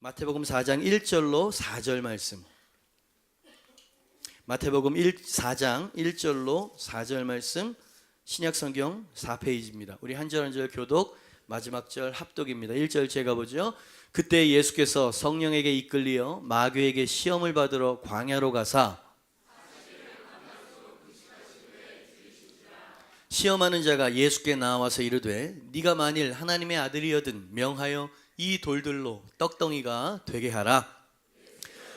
마태복음 4장 1절로 4절 말씀. 마태복음 4장 1절로 4절 말씀, 신약성경 4페이지입니다. 우리 한 절 한 절 교독, 마지막 절 합독입니다. 1절 제가 보죠. 그때 예수께서 성령에게 이끌리어 마귀에게 시험을 받으러 광야로 가사 시험하는 자가 예수께 나와서 이르되 네가 만일 하나님의 아들이여든 명하여 이 돌들로 떡덩이가 되게 하라.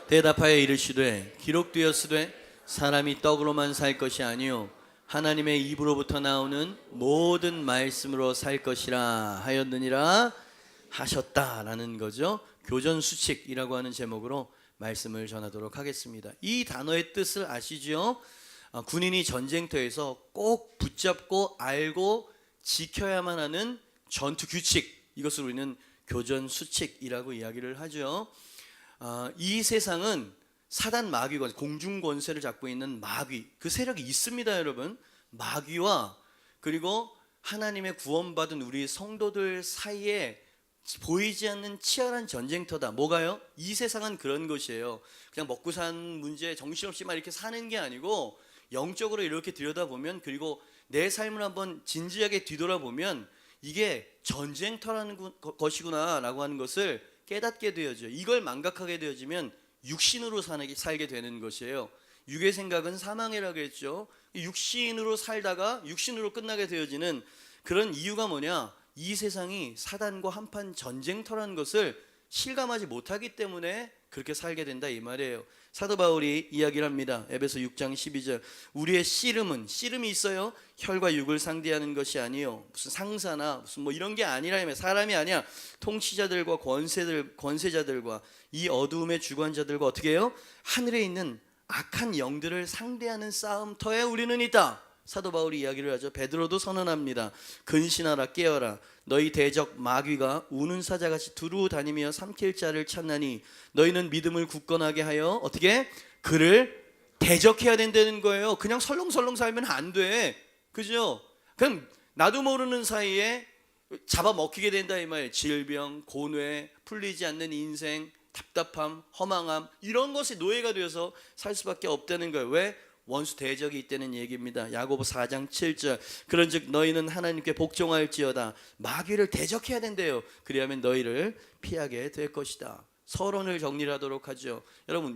대답하여 이르시되 기록되었으되 사람이 떡으로만 살 것이 아니요 하나님의 입으로부터 나오는 모든 말씀으로 살 것이라 하였느니라 하셨다라는 거죠. 교전수칙이라고 하는 제목으로 말씀을 전하도록 하겠습니다. 이 단어의 뜻을 아시죠? 군인이 전쟁터에서 꼭 붙잡고 알고 지켜야만 하는 전투 규칙, 이것을 우리는 교전수칙이라고 이야기를 하죠. 이 세상은 사단 마귀가 공중 권세를 잡고 있는 마귀, 그 세력이 있습니다. 여러분, 마귀와 그리고 하나님의 구원받은 우리 성도들 사이에 보이지 않는 치열한 전쟁터다. 뭐가요? 이 세상은 그런 것이에요. 그냥 먹고 사는 문제 정신없이 막 이렇게 사는 게 아니고 영적으로 이렇게 들여다보면, 그리고 내 삶을 한번 진지하게 뒤돌아보면 이게 전쟁터라는 것이구나 라고 하는 것을 깨닫게 되어져요. 이걸 망각하게 되어지면 육신으로 살게 되는 것이에요. 육의 생각은 사망이라고 했죠. 육신으로 살다가 육신으로 끝나게 되어지는 그런 이유가 뭐냐? 이 세상이 사단과 한판 전쟁터라는 것을 실감하지 못하기 때문에 그렇게 살게 된다 이 말이에요. 사도 바울이 이야기를 합니다. 에베소 6장 12절. 우리의 씨름이 있어요. 혈과 육을 상대하는 것이 아니요 무슨 상사나 무슨 뭐 이런 게 아니라, 사람이 아니야. 통치자들과 권세자들과 이 어두움의 주관자들과 어떻게 해요? 하늘에 있는 악한 영들을 상대하는 싸움터에 우리는 있다. 사도 바울이 이야기를 하죠. 베드로도 선언합니다. 근신하라, 깨어라. 너희 대적 마귀가 우는 사자같이 두루 다니며 삼킬 자를 찾나니 너희는 믿음을 굳건하게 하여 어떻게? 그를 대적해야 된다는 거예요. 그냥 설렁설렁 살면 안 돼. 그죠? 그냥 나도 모르는 사이에 잡아먹히게 된다 이 말이에요. 질병, 고뇌, 풀리지 않는 인생, 답답함, 허망함, 이런 것이 노예가 되어서 살 수밖에 없다는 거예요. 왜? 원수 대적이 있다는 얘기입니다. 야고보 4장 7절. 그런즉 너희는 하나님께 복종할지어다. 마귀를 대적해야 된대요. 그리하면 너희를 피하게 될 것이다. 서론을 정리하도록 하죠.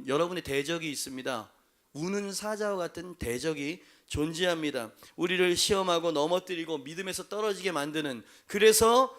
여러분의 대적이 있습니다. 우는 사자와 같은 대적이 존재합니다. 우리를 시험하고 넘어뜨리고 믿음에서 떨어지게 만드는, 그래서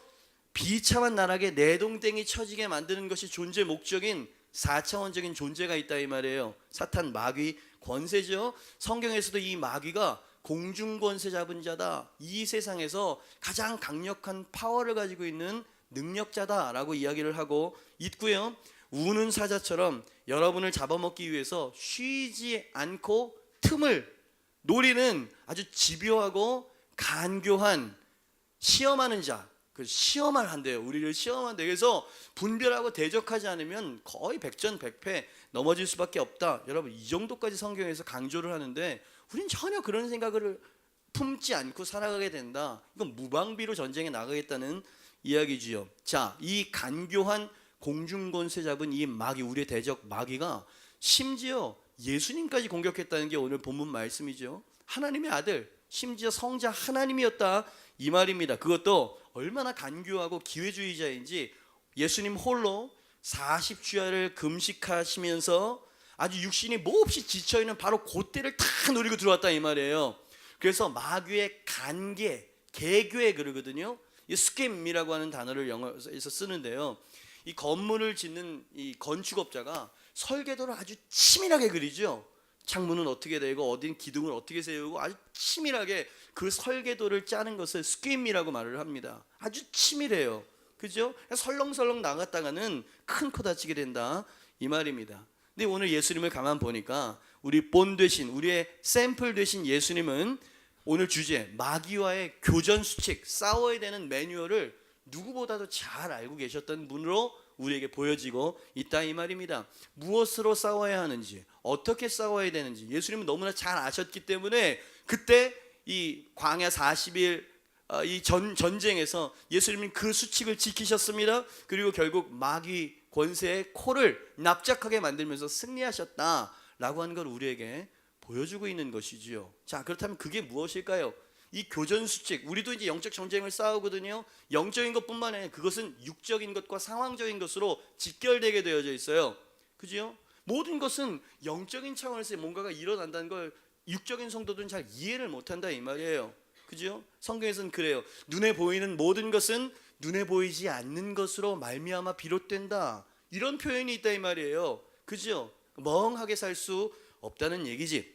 비참한 나락에 내동댕이 쳐지게 만드는 것이 존재 목적인 4차원적인 존재가 있다 이 말이에요. 사탄, 마귀, 권세죠. 성경에서도 이 마귀가 공중 권세 잡은 자다, 이 세상에서 가장 강력한 파워를 가지고 있는 능력자다라고 이야기를 하고 있고요. 우는 사자처럼 여러분을 잡아먹기 위해서 쉬지 않고 틈을 노리는 아주 집요하고 간교한 시험하는 자, 그 시험을 한대요. 우리를 시험한대요. 그래서 분별하고 대적하지 않으면 거의 백전백패 넘어질 수밖에 없다. 여러분, 이 정도까지 성경에서 강조를 하는데 우린 전혀 그런 생각을 품지 않고 살아가게 된다. 이건 무방비로 전쟁에 나가겠다는 이야기지요. 자, 이 간교한 공중권세 잡은 이 마귀, 우리의 대적 마귀가 심지어 예수님까지 공격했다는 게 오늘 본문 말씀이죠. 하나님의 아들, 심지어 성자 하나님이었다 이 말입니다. 그것도 얼마나 간교하고 기회주의자인지 예수님 홀로 40주야를 금식하시면서 아주 육신이 몹시 지쳐있는 바로 그때를 다 노리고 들어왔다 이 말이에요. 그래서 마귀의 개교에 그러거든요. 이 스캠이라고 하는 단어를 영어에서 쓰는데요. 이 건물을 짓는 이 건축업자가 설계도를 아주 치밀하게 그리죠. 창문은 어떻게 되고 어딘 기둥을 어떻게 세우고 아주 치밀하게 그 설계도를 짜는 것을 스킴이라고 말을 합니다. 아주 치밀해요. 그죠? 설렁설렁 나갔다가는 큰 코 다치게 된다 이 말입니다. 근데 오늘 예수님을 가만 보니까 우리 본 되신, 우리의 샘플 되신 예수님은 오늘 주제 마귀와의 교전수칙, 싸워야 되는 매뉴얼을 누구보다도 잘 알고 계셨던 분으로 우리에게 보여지고 있다 이 말입니다. 무엇으로 싸워야 하는지, 어떻게 싸워야 되는지 예수님은 너무나 잘 아셨기 때문에 그때 이 광야 40일 이 전쟁에서 예수님은 그 수칙을 지키셨습니다. 그리고 결국 마귀 권세의 코를 납작하게 만들면서 승리하셨다라고 하는 걸 우리에게 보여주고 있는 것이지요. 자, 그렇다면 그게 무엇일까요? 이 교전수칙, 우리도 이제 영적 전쟁을 싸우거든요. 영적인 것뿐만 아니라 그것은 육적인 것과 상황적인 것으로 직결되게 되어져 있어요. 그죠? 모든 것은 영적인 차원에서 뭔가가 일어난다는 걸 육적인 성도들은 잘 이해를 못한다 이 말이에요. 그죠? 성경에서는 그래요. 눈에 보이는 모든 것은 눈에 보이지 않는 것으로 말미암아 비롯된다. 이런 표현이 있다 이 말이에요. 그죠? 멍하게 살 수 없다는 얘기지.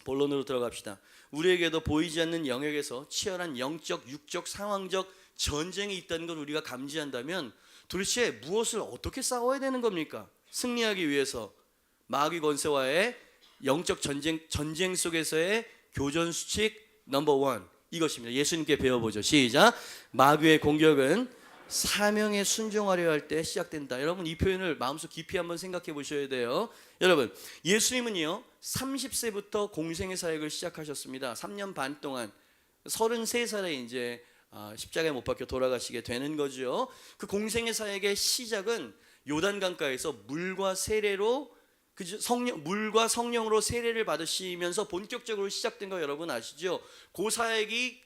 본론으로 들어갑시다. 우리에게도 보이지 않는 영역에서 치열한 영적, 육적, 상황적 전쟁이 있다는 걸 우리가 감지한다면 도대체 무엇을 어떻게 싸워야 되는 겁니까? 승리하기 위해서 마귀 권세와의 영적 전쟁 속에서의 교전 수칙 넘버 원, 이것입니다. 예수님께 배워보죠. 시작. 마귀의 공격은 사명에 순종하려 할 때 시작된다. 여러분 이 표현을 마음속 깊이 한번 생각해 보셔야 돼요. 여러분 예수님은요 30세부터 공생의 사역을 시작하셨습니다. 3년 반 동안 33살에 이제 십자가에 못 박혀 돌아가시게 되는 거죠. 그 공생의 사역의 시작은 요단강가에서 물과 세례로 물과 성령으로 세례를 받으시면서 본격적으로 시작된 거 여러분 아시죠? 그 사역이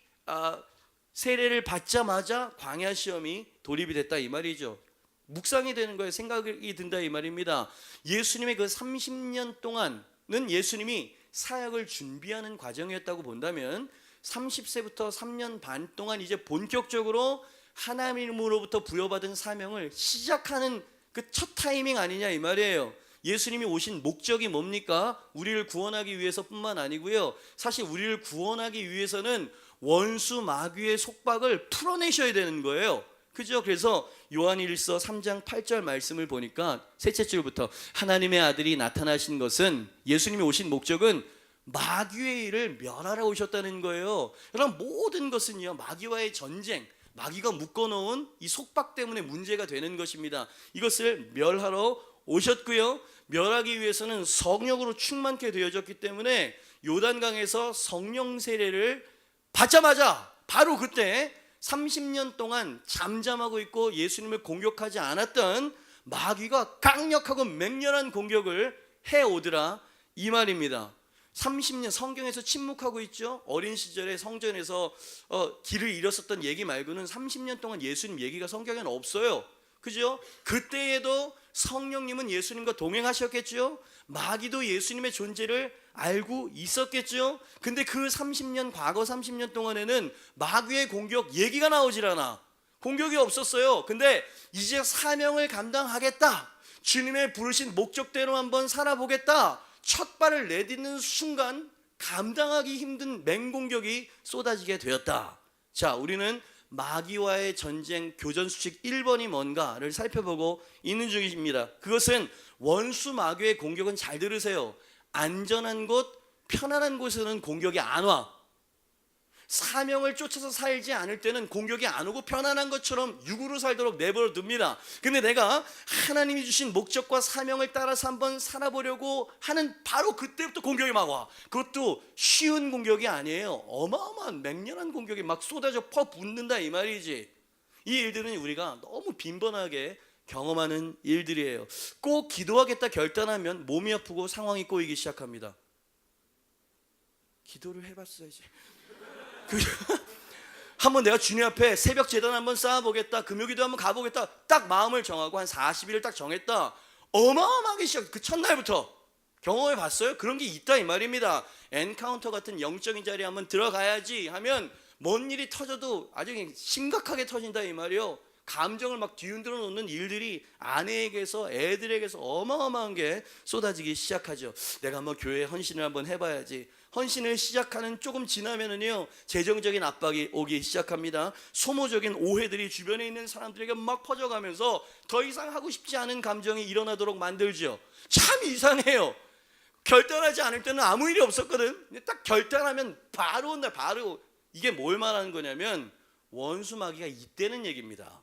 세례를 받자마자 광야 시험이 돌입이 됐다 이 말이죠. 묵상이 되는 거에 생각이 든다 이 말입니다. 예수님의 그 30년 동안은 예수님이 사역을 준비하는 과정이었다고 본다면 30세부터 3년 반 동안 이제 본격적으로 하나님으로부터 부여받은 사명을 시작하는 그 첫 타이밍 아니냐 이 말이에요. 예수님이 오신 목적이 뭡니까? 우리를 구원하기 위해서뿐만 아니고요. 사실 우리를 구원하기 위해서는 원수 마귀의 속박을 풀어내셔야 되는 거예요. 그죠? 그래서 요한일서 3장 8절 말씀을 보니까 셋째 줄부터 하나님의 아들이 나타나신 것은 예수님이 오신 목적은 마귀의 일을 멸하러 오셨다는 거예요. 여러분 모든 것은요 마귀와의 전쟁, 마귀가 묶어놓은 이 속박 때문에 문제가 되는 것입니다. 이것을 멸하러 오셨고요. 멸하기 위해서는 성령으로 충만케 되어졌기 때문에 요단강에서 성령 세례를 받자마자 바로 그때 30년 동안 잠잠하고 있고 예수님을 공격하지 않았던 마귀가 강력하고 맹렬한 공격을 해오더라 이 말입니다. 30년 성경에서 침묵하고 있죠. 어린 시절에 성전에서 길을 잃었었던 얘기 말고는 30년 동안 예수님 얘기가 성경에는 없어요. 그죠? 그때에도 성령님은 예수님과 동행하셨겠죠. 마귀도 예수님의 존재를 알고 있었겠죠. 근데 그 30년 과거 30년 동안에는 마귀의 공격 얘기가 나오질 않아. 공격이 없었어요. 근데 이제 사명을 감당하겠다, 주님의 부르신 목적대로 한번 살아보겠다, 첫 발을 내딛는 순간 감당하기 힘든 맹공격이 쏟아지게 되었다. 자, 우리는 마귀와의 전쟁 교전 수칙 1번이 뭔가를 살펴보고 있는 중입니다. 그것은 원수 마귀의 공격은, 잘 들으세요, 안전한 곳, 편안한 곳에는 공격이 안 와. 사명을 쫓아서 살지 않을 때는 공격이 안 오고 편안한 것처럼 육으로 살도록 내버려 둡니다. 근데 내가 하나님이 주신 목적과 사명을 따라서 한번 살아보려고 하는 바로 그때부터 공격이 막 와. 그것도 쉬운 공격이 아니에요. 어마어마한 맹렬한 공격이 막 쏟아져 퍼붓는다 이 말이지. 이 일들은 우리가 너무 빈번하게 경험하는 일들이에요. 꼭 기도하겠다 결단하면 몸이 아프고 상황이 꼬이기 시작합니다. 기도를 해봤어야지. 한번 내가 주님 앞에 새벽 제단 한번 쌓아보겠다, 금요기도 한번 가보겠다, 딱 마음을 정하고 한 40일을 딱 정했다. 어마어마하게 시작. 그 첫날부터 경험해 봤어요? 그런 게 있다 이 말입니다. 엔카운터 같은 영적인 자리에 한번 들어가야지 하면 뭔 일이 터져도 아주 심각하게 터진다 이 말이에요. 감정을 막 뒤흔들어 놓는 일들이 아내에게서 애들에게서 어마어마한 게 쏟아지기 시작하죠. 내가 한번 교회에 헌신을 한번 해봐야지. 헌신을 시작하는 조금 지나면은요 재정적인 압박이 오기 시작합니다. 소모적인 오해들이 주변에 있는 사람들에게 막 퍼져가면서 더 이상 하고 싶지 않은 감정이 일어나도록 만들죠. 참 이상해요. 결단하지 않을 때는 아무 일이 없었거든. 근데 딱 결단하면 바로 온다. 바로. 이게 뭘 말하는 거냐면 원수 마귀가 있다는 얘기입니다.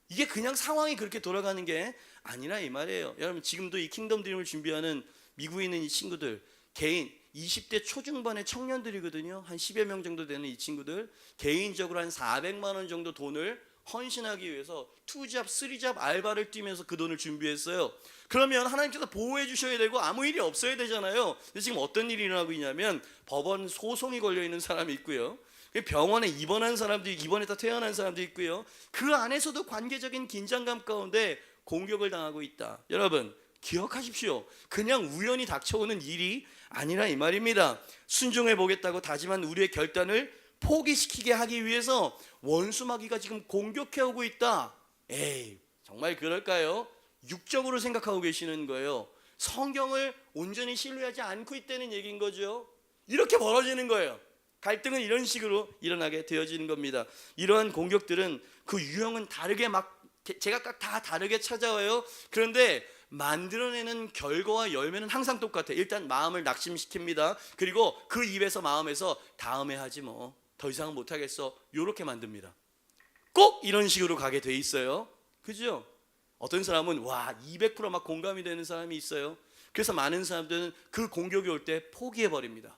이게 그냥 상황이 그렇게 돌아가는 게 아니라 이 말이에요. 여러분 지금도 이 킹덤 드림을 준비하는 미국에 있는 이 친구들, 개인 20대 초중반의 청년들이거든요. 한 10여 명 정도 되는 이 친구들, 개인적으로 한 400만 원 정도 돈을 헌신하기 위해서 2잡, 3잡 알바를 뛰면서 그 돈을 준비했어요. 그러면 하나님께서 보호해 주셔야 되고 아무 일이 없어야 되잖아요. 근데 지금 어떤 일이 일어나고 있냐면 법원 소송이 걸려 있는 사람이 있고요, 병원에 입원한 사람도, 입원했다 퇴원한 사람도 있고요, 그 안에서도 관계적인 긴장감 가운데 공격을 당하고 있다. 여러분 기억하십시오. 그냥 우연히 닥쳐오는 일이 아니라 이 말입니다. 순종해 보겠다고 다짐한 우리의 결단을 포기시키게 하기 위해서 원수 마귀가 지금 공격해 오고 있다. 에이, 정말 그럴까요? 육적으로 생각하고 계시는 거예요. 성경을 온전히 신뢰하지 않고 있다는 얘기인 거죠. 이렇게 벌어지는 거예요. 갈등은 이런 식으로 일어나게 되어지는 겁니다. 이러한 공격들은 그 유형은 다르게 막 제가 다 다르게 찾아와요. 그런데 만들어내는 결과와 열매는 항상 똑같아요. 일단 마음을 낙심시킵니다. 그리고 그 입에서 마음에서 다음에 하지 뭐, 더 이상 못하겠어, 이렇게 만듭니다. 꼭 이런 식으로 가게 돼 있어요. 그죠? 어떤 사람은 200% 공감이 되는 사람이 있어요. 그래서 많은 사람들은 그 공격이 올 때 포기해버립니다.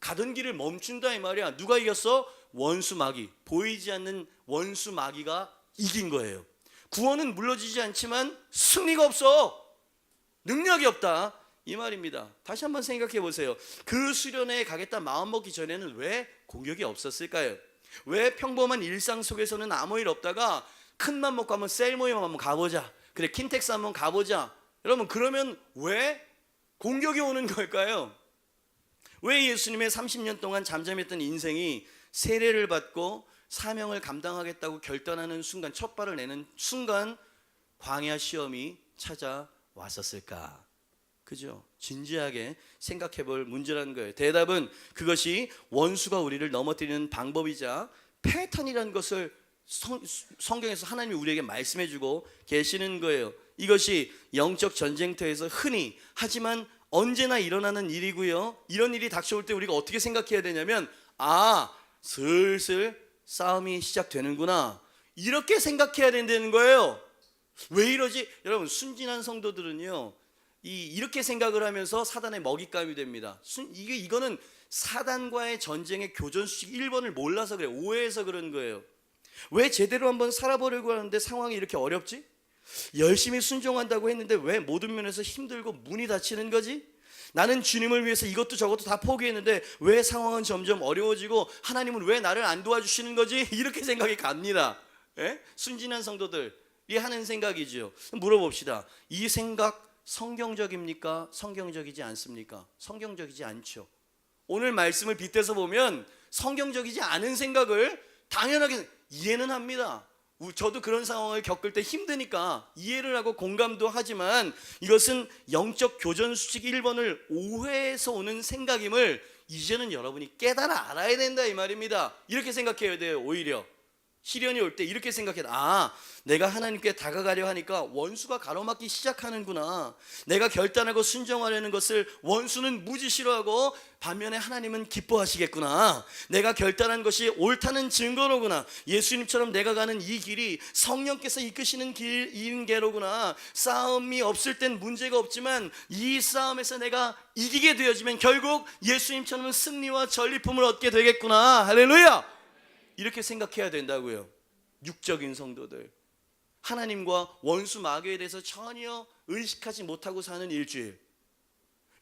가던 길을 멈춘다 이 말이야. 누가 이겼어? 원수 마귀, 보이지 않는 원수 마귀가 이긴 거예요. 구원은 물러지지 않지만 승리가 없어. 능력이 없다 이 말입니다. 다시 한번 생각해 보세요. 그 수련회에 가겠다 마음 먹기 전에는 왜 공격이 없었을까요? 왜 평범한 일상 속에서는 아무 일 없다가 큰맘 먹고 한번 셀 모임 한번 가보자, 그래 킨텍스 한번 가보자, 여러분 그러면 왜 공격이 오는 걸까요? 왜 예수님의 30년 동안 잠잠했던 인생이 세례를 받고 사명을 감당하겠다고 결단하는 순간, 첫 발을 내는 순간 광야 시험이 찾아왔었을까? 그죠? 진지하게 생각해 볼 문제라는 거예요. 대답은 그것이 원수가 우리를 넘어뜨리는 방법이자 패턴이라는 것을 성경에서 하나님이 우리에게 말씀해 주고 계시는 거예요. 이것이 영적 전쟁터에서 흔히, 하지만 언제나 일어나는 일이고요, 이런 일이 닥쳐올 때 우리가 어떻게 생각해야 되냐면, 슬슬 싸움이 시작되는구나, 이렇게 생각해야 된다는 거예요. 왜 이러지? 여러분 순진한 성도들은요 이렇게 생각을 하면서 사단의 먹잇감이 됩니다. 이거는 사단과의 전쟁의 교전수칙 1번을 몰라서 그래요. 오해해서 그런 거예요. 왜 제대로 한번 살아보려고 하는데 상황이 이렇게 어렵지? 열심히 순종한다고 했는데 왜 모든 면에서 힘들고 문이 닫히는 거지? 나는 주님을 위해서 이것도 저것도 다 포기했는데 왜 상황은 점점 어려워지고 하나님은 왜 나를 안 도와주시는 거지? 이렇게 생각이 갑니다. 순진한 성도들이 하는 생각이죠. 물어봅시다. 이 생각 성경적입니까? 성경적이지 않습니까? 성경적이지 않죠. 오늘 말씀을 빗대서 보면 성경적이지 않은 생각을 당연하게 이해는 합니다. 저도 그런 상황을 겪을 때 힘드니까 이해를 하고 공감도 하지만 이것은 영적 교전 수칙 1번을 오해해서 오는 생각임을 이제는 여러분이 깨달아 알아야 된다 이 말입니다. 이렇게 생각해야 돼요. 오히려 시련이 올 때 이렇게 생각해야, 내가 하나님께 다가가려 하니까 원수가 가로막기 시작하는구나. 내가 결단하고 순종하려는 것을 원수는 무지 싫어하고 반면에 하나님은 기뻐하시겠구나. 내가 결단한 것이 옳다는 증거로구나. 예수님처럼 내가 가는 이 길이 성령께서 이끄시는 길인 게로구나. 싸움이 없을 땐 문제가 없지만 이 싸움에서 내가 이기게 되어지면 결국 예수님처럼 승리와 전리품을 얻게 되겠구나. 할렐루야. 이렇게 생각해야 된다고요. 육적인 성도들, 하나님과 원수 마귀에 대해서 전혀 의식하지 못하고 사는 일주일.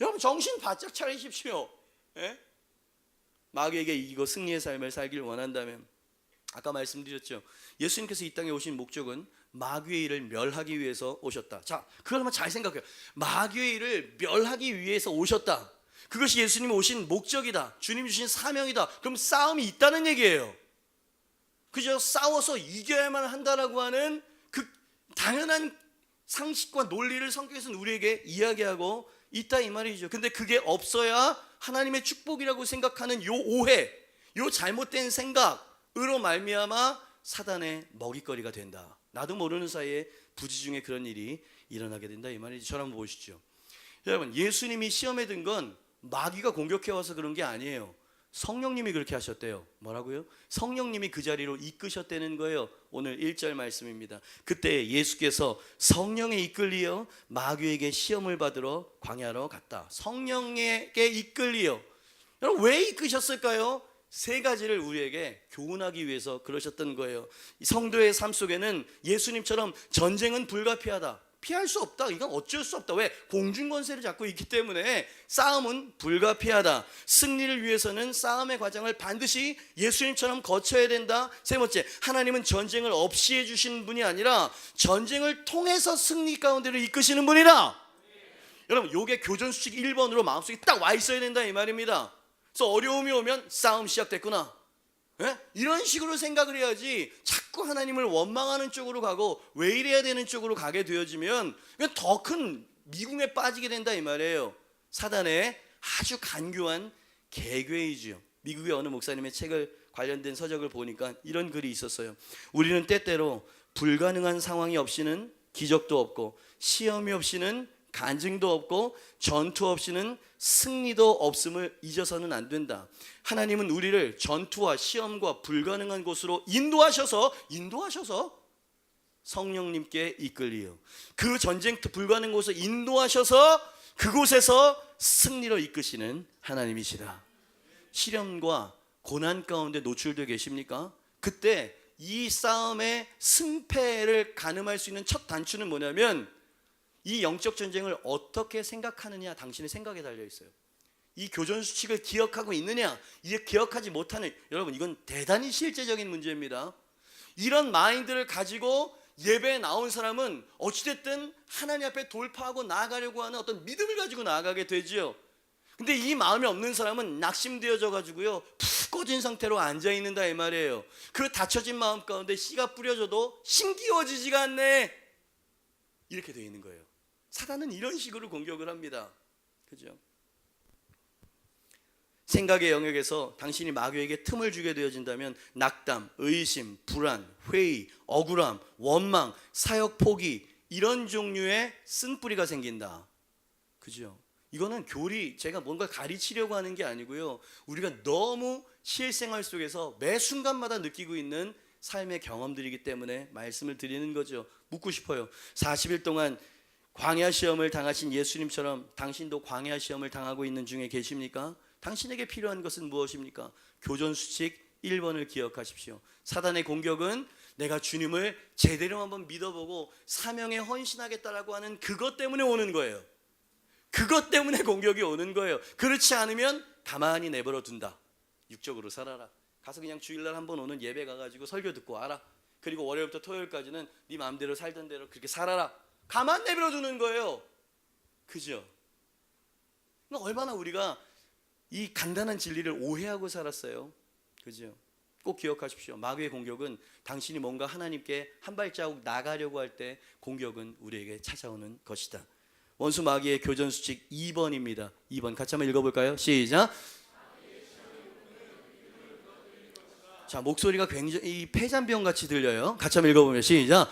여러분 정신 바짝 차리십시오. 마귀에게 이기고 승리의 삶을 살길 원한다면, 아까 말씀드렸죠, 예수님께서 이 땅에 오신 목적은 마귀의 일을 멸하기 위해서 오셨다. 자, 그걸 한번 잘 생각해요. 마귀의 일을 멸하기 위해서 오셨다. 그것이 예수님이 오신 목적이다. 주님 주신 사명이다. 그럼 싸움이 있다는 얘기예요. 그저 싸워서 이겨야만 한다라고 하는 그 당연한 상식과 논리를 성경에서는 우리에게 이야기하고 있다 이 말이죠. 근데 그게 없어야 하나님의 축복이라고 생각하는 요 오해, 요 잘못된 생각으로 말미암아 사단의 먹잇거리가 된다. 나도 모르는 사이에 부지중에 그런 일이 일어나게 된다 이 말이죠. 저를 한번 보시죠. 여러분 예수님이 시험에 든 건 마귀가 공격해와서 그런 게 아니에요. 성령님이 그렇게 하셨대요. 뭐라고요? 성령님이 그 자리로 이끄셨다는 거예요. 오늘 1절 말씀입니다. 그때 예수께서 성령에 이끌리어 마귀에게 시험을 받으러 광야로 갔다. 성령에게 이끌리어. 여러분 왜 이끄셨을까요? 세 가지를 우리에게 교훈하기 위해서 그러셨던 거예요. 이 성도의 삶 속에는 예수님처럼 전쟁은 불가피하다, 피할 수 없다, 이건 어쩔 수 없다. 왜? 공중권세를 잡고 있기 때문에 싸움은 불가피하다. 승리를 위해서는 싸움의 과정을 반드시 예수님처럼 거쳐야 된다. 세 번째, 하나님은 전쟁을 없이 해주시는 분이 아니라 전쟁을 통해서 승리 가운데를 이끄시는 분이다. 여러분, 요게 교전수칙 1번으로 마음속에 딱 와 있어야 된다 이 말입니다. 그래서 어려움이 오면 싸움 시작됐구나, 예? 이런 식으로 생각을 해야지 자꾸 하나님을 원망하는 쪽으로 가고 왜 이래야 되는 쪽으로 가게 되어지면 더 큰 미궁에 빠지게 된다 이 말이에요. 사단의 아주 간교한 개괴이지요. 미국의 어느 목사님의 책을 관련된 서적을 보니까 이런 글이 있었어요. 우리는 때때로 불가능한 상황이 없이는 기적도 없고 시험이 없이는 간증도 없고 전투 없이는 승리도 없음을 잊어서는 안 된다. 하나님은 우리를 전투와 시험과 불가능한 곳으로 인도하셔서 성령님께 이끌리요. 그 전쟁터 불가능한 곳을 인도하셔서 그곳에서 승리로 이끄시는 하나님이시다. 시련과 고난 가운데 노출되어 계십니까? 그때 이 싸움의 승패를 가늠할 수 있는 첫 단추는 뭐냐면 이 영적 전쟁을 어떻게 생각하느냐, 당신의 생각에 달려 있어요. 이 교전 수칙을 기억하고 있느냐, 이게 기억하지 못하는, 여러분 이건 대단히 실제적인 문제입니다. 이런 마인드를 가지고 예배에 나온 사람은 어찌됐든 하나님 앞에 돌파하고 나아가려고 하는 어떤 믿음을 가지고 나아가게 되지요. 근데 이 마음이 없는 사람은 낙심되어져 가지고요, 푹 꺼진 상태로 앉아 있는다 이 말이에요. 그 닫혀진 마음 가운데 씨가 뿌려져도 심기워지지가 않네, 이렇게 되어 있는 거예요. 사단은 이런 식으로 공격을 합니다. 그죠? 생각의 영역에서 당신이 마귀에게 틈을 주게 되어진다면 낙담, 의심, 불안, 회의, 억울함, 원망, 사역 포기, 이런 종류의 쓴뿌리가 생긴다. 그죠? 이거는 교리, 제가 뭔가 가르치려고 하는 게 아니고요, 우리가 너무 실생활 속에서 매 순간마다 느끼고 있는 삶의 경험들이기 때문에 말씀을 드리는 거죠. 묻고 싶어요. 40일 동안 광야 시험을 당하신 예수님처럼 당신도 광야 시험을 당하고 있는 중에 계십니까? 당신에게 필요한 것은 무엇입니까? 교전수칙 1번을 기억하십시오. 사단의 공격은 내가 주님을 제대로 한번 믿어보고 사명에 헌신하겠다라고 하는 그것 때문에 오는 거예요. 그것 때문에 공격이 오는 거예요. 그렇지 않으면 가만히 내버려 둔다. 육적으로 살아라. 가서 그냥 주일날 한번 오는 예배 가가지고 설교 듣고 와라. 그리고 월요일부터 토요일까지는 네 마음대로 살던 대로 그렇게 살아라. 가만 내버려 두는 거예요. 그죠? 얼마나 우리가 이 간단한 진리를 오해하고 살았어요. 그죠? 꼭 기억하십시오. 마귀의 공격은 당신이 뭔가 하나님께 한 발자국 나가려고 할 때 공격은 우리에게 찾아오는 것이다. 원수 마귀의 교전수칙 2번입니다. 2번 같이 한번 읽어볼까요? 시작. 자, 목소리가 굉장히 폐잔병 같이 들려요. 같이 한번 읽어보면 시작.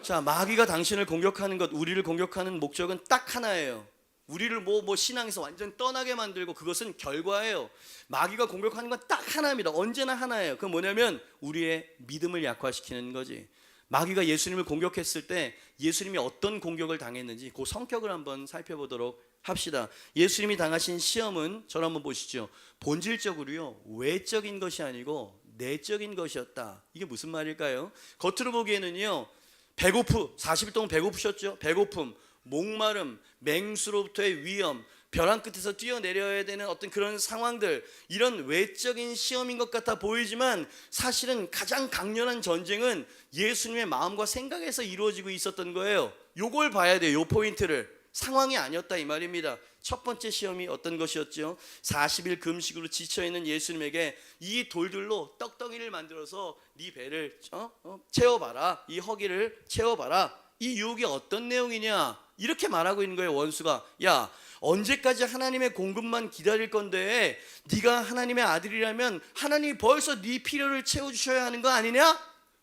자, 마귀가 당신을 공격하는 것, 우리를 공격하는 목적은 딱 하나예요. 우리를 신앙에서 완전 떠나게 만들고, 그것은 결과예요. 마귀가 공격하는 건 딱 하나입니다. 언제나 하나예요. 그건 뭐냐면 우리의 믿음을 약화시키는 거지. 마귀가 예수님을 공격했을 때 예수님이 어떤 공격을 당했는지 그 성격을 한번 살펴보도록 합시다. 예수님이 당하신 시험은 저를 한번 보시죠. 본질적으로요, 외적인 것이 아니고 내적인 것이었다. 이게 무슨 말일까요? 겉으로 보기에는요, 40일 동안 배고프셨죠? 배고픔, 목마름, 맹수로부터의 위험, 벼랑 끝에서 뛰어내려야 되는 어떤 그런 상황들, 이런 외적인 시험인 것 같아 보이지만 사실은 가장 강렬한 전쟁은 예수님의 마음과 생각에서 이루어지고 있었던 거예요. 요걸 봐야 돼요. 요 포인트를. 상황이 아니었다 이 말입니다. 첫 번째 시험이 어떤 것이었죠? 40일 금식으로 지쳐있는 예수님에게 이 돌들로 떡덩이를 만들어서 네 배를 채워봐라, 이 허기를 채워봐라. 이 유혹이 어떤 내용이냐, 이렇게 말하고 있는 거예요. 원수가, 야, 언제까지 하나님의 공급만 기다릴 건데, 네가 하나님의 아들이라면 하나님이 벌써 네 필요를 채워주셔야 하는 거 아니냐,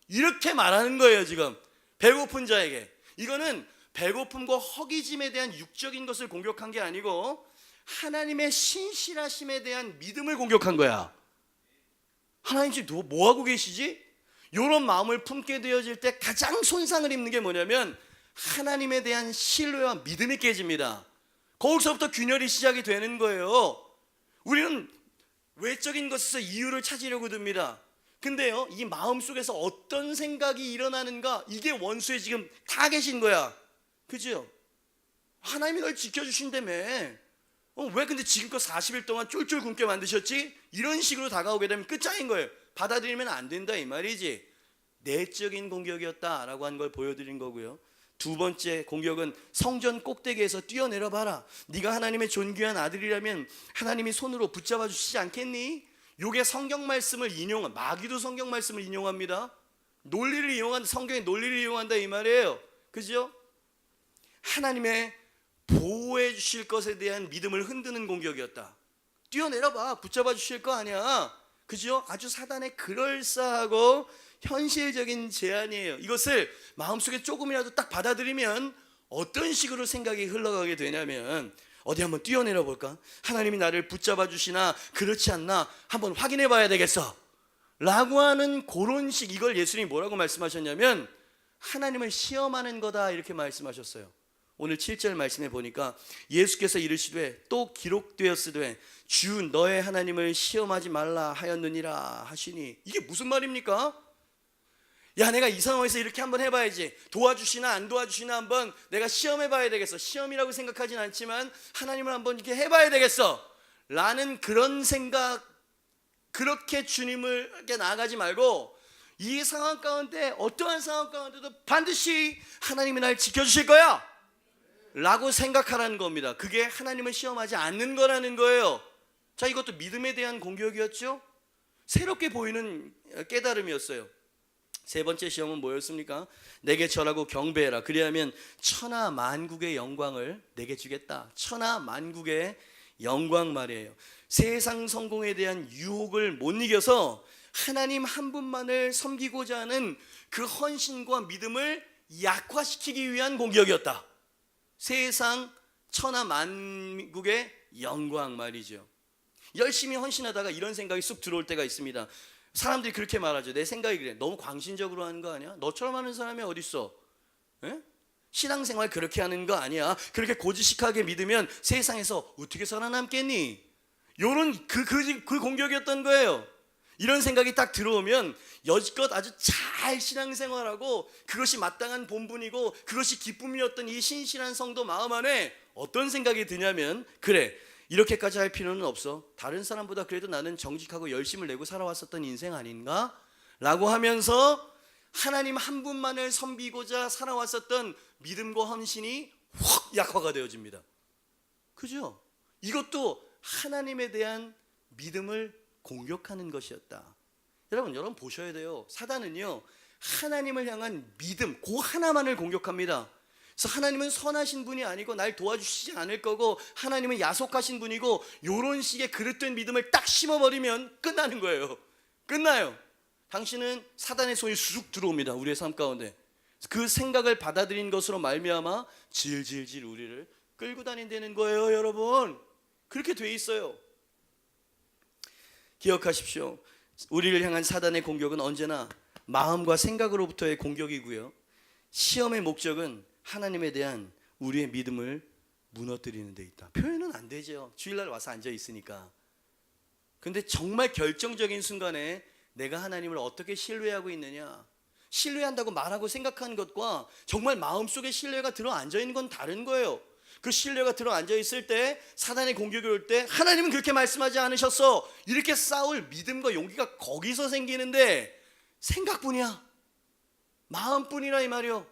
이렇게 말하는 거예요. 지금 배고픈 자에게. 이거는 배고픔과 허기짐에 대한 육적인 것을 공격한 게 아니고 하나님의 신실하심에 대한 믿음을 공격한 거야. 하나님 지금 뭐 하고 계시지? 이런 마음을 품게 되어질 때 가장 손상을 입는 게 뭐냐면 하나님에 대한 신뢰와 믿음이 깨집니다. 거기서부터 균열이 시작이 되는 거예요. 우리는 외적인 것에서 이유를 찾으려고 듭니다. 근데요, 이 마음속에서 어떤 생각이 일어나는가, 이게 원수의 지금 타겟인 거야. 그죠? 하나님이 널 지켜주신다며. 왜 근데 지금껏 40일 동안 쫄쫄 굶게 만드셨지? 이런 식으로 다가오게 되면 끝장인 거예요. 받아들이면 안 된다 이 말이지. 내적인 공격이었다라고 하는 걸 보여드린 거고요. 두 번째 공격은 성전 꼭대기에서 뛰어내려 봐라. 네가 하나님의 존귀한 아들이라면 하나님이 손으로 붙잡아 주시지 않겠니? 요게 성경 말씀을 인용한, 마귀도 성경 말씀을 인용합니다. 논리를 이용한다, 성경의 논리를 이용한다 이 말이에요. 그죠? 하나님의 보호해 주실 것에 대한 믿음을 흔드는 공격이었다. 뛰어내려봐, 붙잡아 주실 거 아니야. 그죠? 아주 사단의 그럴싸하고 현실적인 제안이에요. 이것을 마음속에 조금이라도 딱 받아들이면 어떤 식으로 생각이 흘러가게 되냐면, 어디 한번 뛰어내려 볼까? 하나님이 나를 붙잡아 주시나 그렇지 않나 한번 확인해 봐야 되겠어 라고 하는 그런 식. 이걸 예수님이 뭐라고 말씀하셨냐면 하나님을 시험하는 거다 이렇게 말씀하셨어요. 오늘 7절 말씀에 보니까 예수께서 이르시되 또 기록되었으되 주 너의 하나님을 시험하지 말라 하였느니라 하시니, 이게 무슨 말입니까? 야, 내가 이 상황에서 이렇게 한번 해봐야지, 도와주시나 안 도와주시나 한번 내가 시험해봐야 되겠어. 시험이라고 생각하진 않지만 하나님을 한번 이렇게 해봐야 되겠어 라는 그런 생각, 그렇게 주님을께 나아가지 말고 이 상황 가운데, 어떠한 상황 가운데도 반드시 하나님이 날 지켜주실 거야 라고 생각하라는 겁니다. 그게 하나님을 시험하지 않는 거라는 거예요. 자, 이것도 믿음에 대한 공격이었죠. 새롭게 보이는 깨달음이었어요. 세 번째 시험은 뭐였습니까? 내게 절하고 경배해라. 그리하면 천하 만국의 영광을 내게 주겠다. 천하 만국의 영광 말이에요. 세상 성공에 대한 유혹을 못 이겨서 하나님 한 분만을 섬기고자 하는 그 헌신과 믿음을 약화시키기 위한 공격이었다. 세상 천하 만국의 영광 말이죠. 열심히 헌신하다가 이런 생각이 쑥 들어올 때가 있습니다. 사람들이 그렇게 말하죠. 내 생각이 그래. 너무 광신적으로 하는 거 아니야? 너처럼 하는 사람이 어딨어? 에? 신앙생활 그렇게 하는 거 아니야? 그렇게 고지식하게 믿으면 세상에서 어떻게 살아남겠니? 요런 그 공격이었던 거예요. 이런 생각이 딱 들어오면 여지껏 아주 잘 신앙생활하고 그것이 마땅한 본분이고 그것이 기쁨이었던 이 신실한 성도 마음 안에 어떤 생각이 드냐면, 그래, 이렇게까지 할 필요는 없어. 다른 사람보다 그래도 나는 정직하고 열심을 내고 살아왔었던 인생 아닌가? 라고 하면서 하나님 한 분만을 섬기고자 살아왔었던 믿음과 헌신이 확 약화가 되어집니다. 그죠? 이것도 하나님에 대한 믿음을 공격하는 것이었다. 여러분 보셔야 돼요. 사단은요, 하나님을 향한 믿음, 그 하나만을 공격합니다. 그래서 하나님은 선하신 분이 아니고 날 도와주시지 않을 거고 하나님은 야속하신 분이고, 이런 식의 그릇된 믿음을 딱 심어버리면 끝나는 거예요. 끝나요. 당신은 사단의 손이 쑥 들어옵니다. 우리의 삶 가운데 그 생각을 받아들인 것으로 말미암아 질질질 우리를 끌고 다닌다는 거예요. 여러분, 그렇게 돼 있어요. 기억하십시오. 우리를 향한 사단의 공격은 언제나 마음과 생각으로부터의 공격이고요, 시험의 목적은 하나님에 대한 우리의 믿음을 무너뜨리는 데 있다. 표현은 안 되죠. 주일날 와서 앉아 있으니까. 근데 정말 결정적인 순간에 내가 하나님을 어떻게 신뢰하고 있느냐, 신뢰한다고 말하고 생각하는 것과 정말 마음속에 신뢰가 들어 앉아 있는 건 다른 거예요. 그 신뢰가 들어 앉아 있을 때 사단의 공격이 올 때 하나님은 그렇게 말씀하지 않으셨어 이렇게 싸울 믿음과 용기가 거기서 생기는데, 생각뿐이야, 마음뿐이라 이 말이요.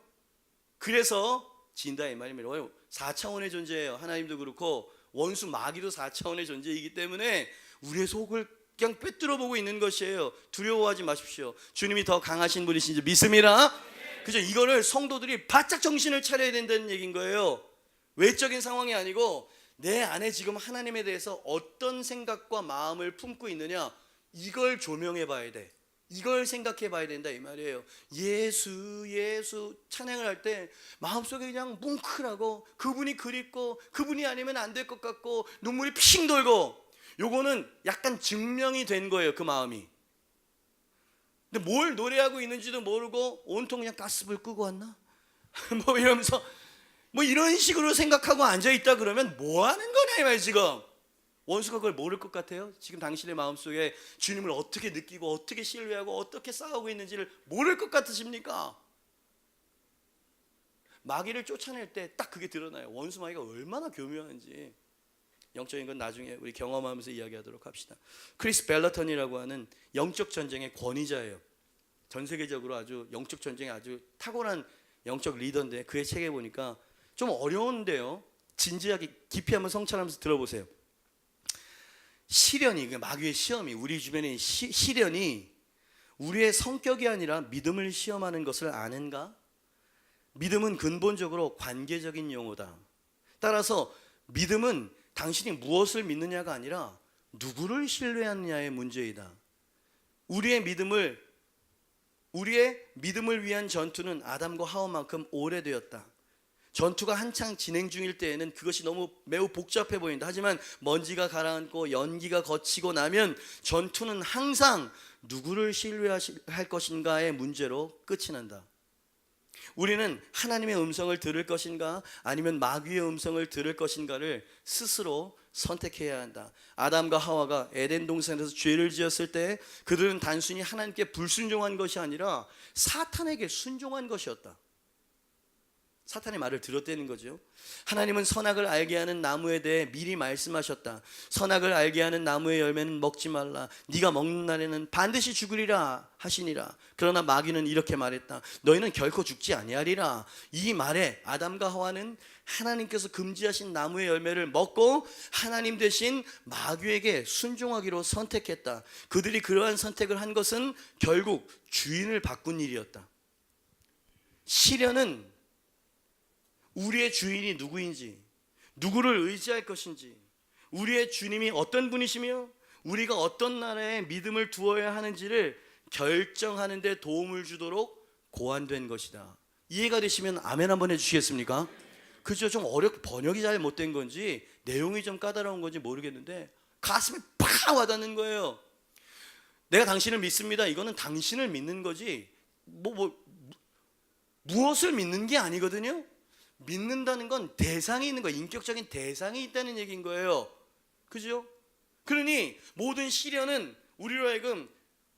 그래서 진다 이 말입니다. 4차원의 존재예요. 하나님도 그렇고 원수 마귀도 4차원의 존재이기 때문에 우리의 속을 그냥 꿰뚫어 보고 있는 것이에요. 두려워하지 마십시오. 주님이 더 강하신 분이신지 믿습니다. 그죠? 이거를 성도들이 바짝 정신을 차려야 된다는 얘기인 거예요. 외적인 상황이 아니고 내 안에 지금 하나님에 대해서 어떤 생각과 마음을 품고 있느냐, 이걸 조명해 봐야 돼. 이걸 생각해 봐야 된다 이 말이에요. 예수 찬양을 할 때 마음속에 그냥 뭉클하고 그분이 그립고 그분이 아니면 안 될 것 같고 눈물이 핑 돌고, 요거는 약간 증명이 된 거예요. 그 마음이. 근데 뭘 노래하고 있는지도 모르고 온통 그냥 가스불 끄고 왔나? 뭐 이러면서 뭐 이런 식으로 생각하고 앉아있다 그러면 뭐 하는 거냐 이 말 지금. 원수가 그걸 모를 것 같아요? 지금 당신의 마음속에 주님을 어떻게 느끼고 어떻게 신뢰하고 어떻게 싸우고 있는지를 모를 것 같으십니까? 마귀를 쫓아낼 때 딱 그게 드러나요. 원수 마귀가 얼마나 교묘한지. 영적인 건 나중에 우리 경험하면서 이야기하도록 합시다. 크리스 벨러턴이라고 하는 영적 전쟁의 권위자예요. 전 세계적으로 아주 영적 전쟁에 아주 탁월한 영적 리더인데 그의 책에 보니까 좀 어려운데요, 진지하게 깊이 한번 성찰하면서 들어보세요. 시련이, 마귀의 시험이, 우리 주변의 시련이 우리의 성격이 아니라 믿음을 시험하는 것을 아는가? 믿음은 근본적으로 관계적인 용어다. 따라서 믿음은 당신이 무엇을 믿느냐가 아니라 누구를 신뢰하느냐의 문제이다. 우리의 믿음을 위한 전투는 아담과 하와만큼 오래되었다. 전투가 한창 진행 중일 때에는 그것이 매우 복잡해 보인다. 하지만 먼지가 가라앉고 연기가 거치고 나면 전투는 항상 누구를 신뢰할 것인가의 문제로 끝이 난다. 우리는 하나님의 음성을 들을 것인가 아니면 마귀의 음성을 들을 것인가를 스스로 선택해야 한다. 아담과 하와가 에덴 동산에서 죄를 지었을 때 그들은 단순히 하나님께 불순종한 것이 아니라 사탄에게 순종한 것이었다. 사탄의 말을 들었다는 거죠. 하나님은 선악을 알게 하는 나무에 대해 미리 말씀하셨다. 선악을 알게 하는 나무의 열매는 먹지 말라. 네가 먹는 날에는 반드시 죽으리라 하시니라. 그러나 마귀는 이렇게 말했다. 너희는 결코 죽지 아니하리라. 이 말에 아담과 하와는 하나님께서 금지하신 나무의 열매를 먹고 하나님 대신 마귀에게 순종하기로 선택했다. 그들이 그러한 선택을 한 것은 결국 주인을 바꾼 일이었다. 시련은 우리의 주인이 누구인지, 누구를 의지할 것인지, 우리의 주님이 어떤 분이시며 우리가 어떤 나라에 믿음을 두어야 하는지를 결정하는 데 도움을 주도록 고안된 것이다. 이해가 되시면 아멘 한번 해주시겠습니까? 그죠? 좀 번역이 잘 못된 건지 내용이 좀 까다로운 건지 모르겠는데 가슴에 팍 와닿는 거예요. 내가 당신을 믿습니다. 이거는 당신을 믿는 거지 무엇을 믿는 게 아니거든요. 믿는다는 건 대상이 있는 거예요. 인격적인 대상이 있다는 얘기인 거예요. 그죠? 그러니 모든 시련은 우리로 하여금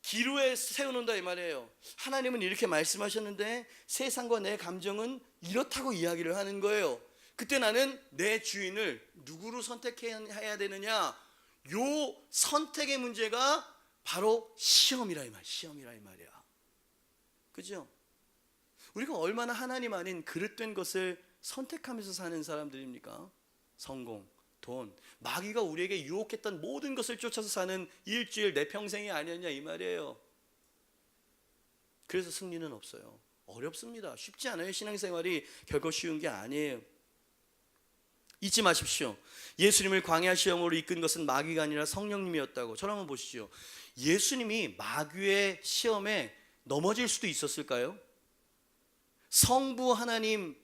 기로에 세워놓는다 이 말이에요. 하나님은 이렇게 말씀하셨는데 세상과 내 감정은 이렇다고 이야기를 하는 거예요. 그때 나는 내 주인을 누구로 선택해야 되느냐, 요 선택의 문제가 바로 시험이라 이 말이야. 그죠? 우리가 얼마나 하나님 아닌 그릇된 것을 선택하면서 사는 사람들입니까? 성공, 돈, 마귀가 우리에게 유혹했던 모든 것을 쫓아서 사는 일주일 내 평생이 아니었냐 이 말이에요. 그래서 승리는 없어요. 어렵습니다. 쉽지 않아요. 신앙생활이 결코 쉬운 게 아니에요. 잊지 마십시오. 예수님을 광야 시험으로 이끈 것은 마귀가 아니라 성령님이었다고. 저를 한번 보시죠. 예수님이 마귀의 시험에 넘어질 수도 있었을까요? 성부 하나님과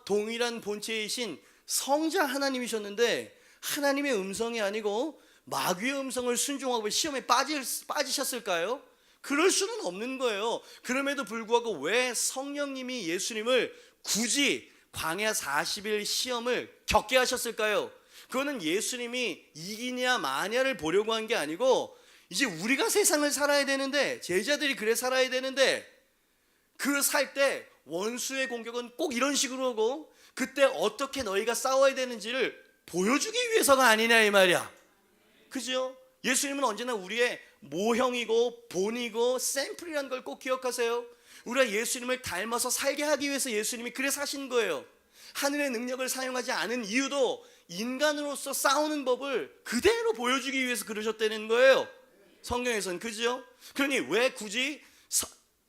동일한 본체이신 성자 하나님이셨는데 하나님의 음성이 아니고 마귀의 음성을 순종하고 시험에 빠지셨을까요? 그럴 수는 없는 거예요. 그럼에도 불구하고 왜 성령님이 예수님을 굳이 광야 40일 시험을 겪게 하셨을까요? 그거는 예수님이 이기냐 마냐를 보려고 한 게 아니고 이제 우리가 세상을 살아야 되는데, 제자들이 그래 살아야 되는데, 그 살 때 원수의 공격은 꼭 이런 식으로 오고 그때 어떻게 너희가 싸워야 되는지를 보여주기 위해서가 아니냐 이 말이야. 그죠? 예수님은 언제나 우리의 모형이고 본이고 샘플이라는 걸 꼭 기억하세요. 우리가 예수님을 닮아서 살게 하기 위해서 예수님이 그래 사신 거예요. 하늘의 능력을 사용하지 않은 이유도 인간으로서 싸우는 법을 그대로 보여주기 위해서 그러셨다는 거예요. 성경에서는. 그죠? 그러니 왜 굳이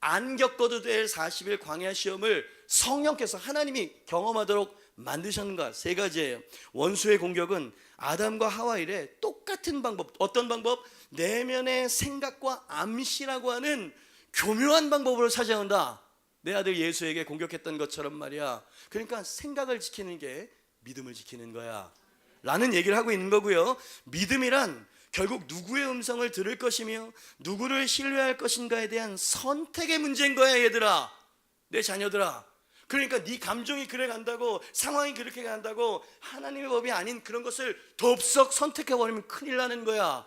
안 겪어도 될 40일 광야 시험을 성령께서 하나님이 경험하도록 만드셨는가? 세 가지예요. 원수의 공격은 아담과 하와 일에 똑같은 방법. 어떤 방법? 내면의 생각과 암시라고 하는 교묘한 방법으로 찾아온다. 내 아들 예수에게 공격했던 것처럼 말이야. 그러니까 생각을 지키는 게 믿음을 지키는 거야 라는 얘기를 하고 있는 거고요. 믿음이란 결국 누구의 음성을 들을 것이며 누구를 신뢰할 것인가에 대한 선택의 문제인 거야 얘들아, 내 자녀들아. 그러니까 네 감정이 그래 간다고, 상황이 그렇게 간다고 하나님의 법이 아닌 그런 것을 덥석 선택해버리면 큰일 나는 거야.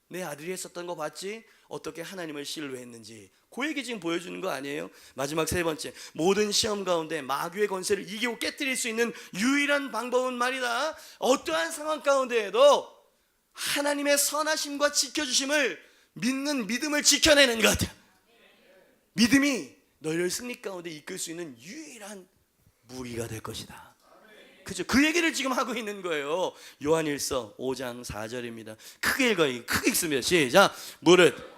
내 아들이 했었던 거 봤지? 어떻게 하나님을 신뢰했는지. 그 얘기 지금 보여주는 거 아니에요? 마지막 세 번째, 모든 시험 가운데 마귀의 권세를 이기고 깨뜨릴 수 있는 유일한 방법은 말이다, 어떠한 상황 가운데에도 하나님의 선하심과 지켜주심을 믿는 믿음을 지켜내는 것. 믿음이 너희를 승리 가운데 이끌 수 있는 유일한 무기가 될 것이다. 그죠? 그 얘기를 지금 하고 있는 거예요. 요한일서 5장 4절입니다. 크게 읽어요. 크게 읽습니다. 시작. 무릇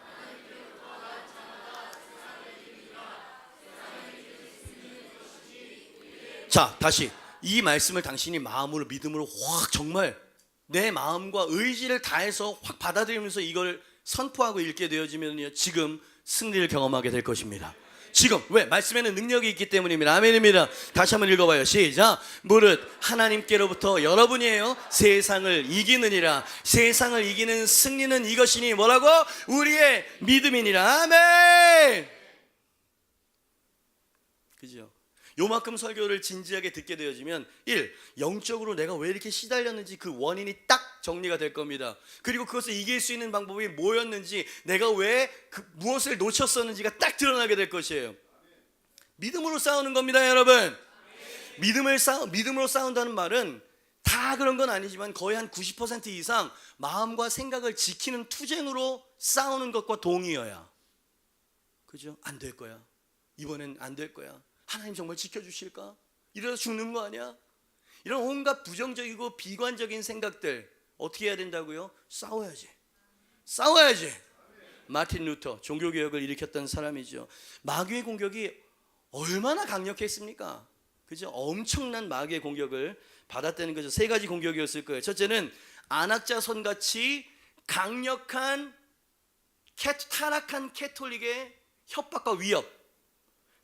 자, 다시 이 말씀을 당신이 마음으로 믿음으로 확 정말 내 마음과 의지를 다해서 확 받아들이면서 이걸 선포하고 읽게 되어지면요, 지금 승리를 경험하게 될 것입니다. 지금 왜? 말씀에는 능력이 있기 때문입니다. 아멘입니다. 다시 한번 읽어봐요. 시작. 무릇 하나님께로부터 여러분이에요 세상을 이기느니라. 세상을 이기는 승리는 이것이니 뭐라고? 우리의 믿음이니라. 아멘. 그죠? 요만큼 설교를 진지하게 듣게 되어지면 1. 영적으로 내가 왜 이렇게 시달렸는지 그 원인이 딱 정리가 될 겁니다. 그리고 그것을 이길 수 있는 방법이 뭐였는지, 내가 왜 무엇을 놓쳤었는지가 딱 드러나게 될 것이에요. 믿음으로 싸우는 겁니다, 여러분. 믿음으로 싸운다는 말은 다 그런 건 아니지만 거의 한 90% 이상 마음과 생각을 지키는 투쟁으로 싸우는 것과 동의어야. 그죠? 안 될 거야. 이번엔 안 될 거야. 하나님 정말 지켜주실까? 이러다 죽는 거 아니야? 이런 온갖 부정적이고 비관적인 생각들 어떻게 해야 된다고요? 싸워야지. 마틴 루터, 종교개혁을 일으켰던 사람이죠. 마귀의 공격이 얼마나 강력했습니까? 그죠? 엄청난 마귀의 공격을 받았다는 거죠. 세 가지 공격이었을 거예요. 첫째는 안악자손같이 강력한 타락한 캐톨릭의 협박과 위협.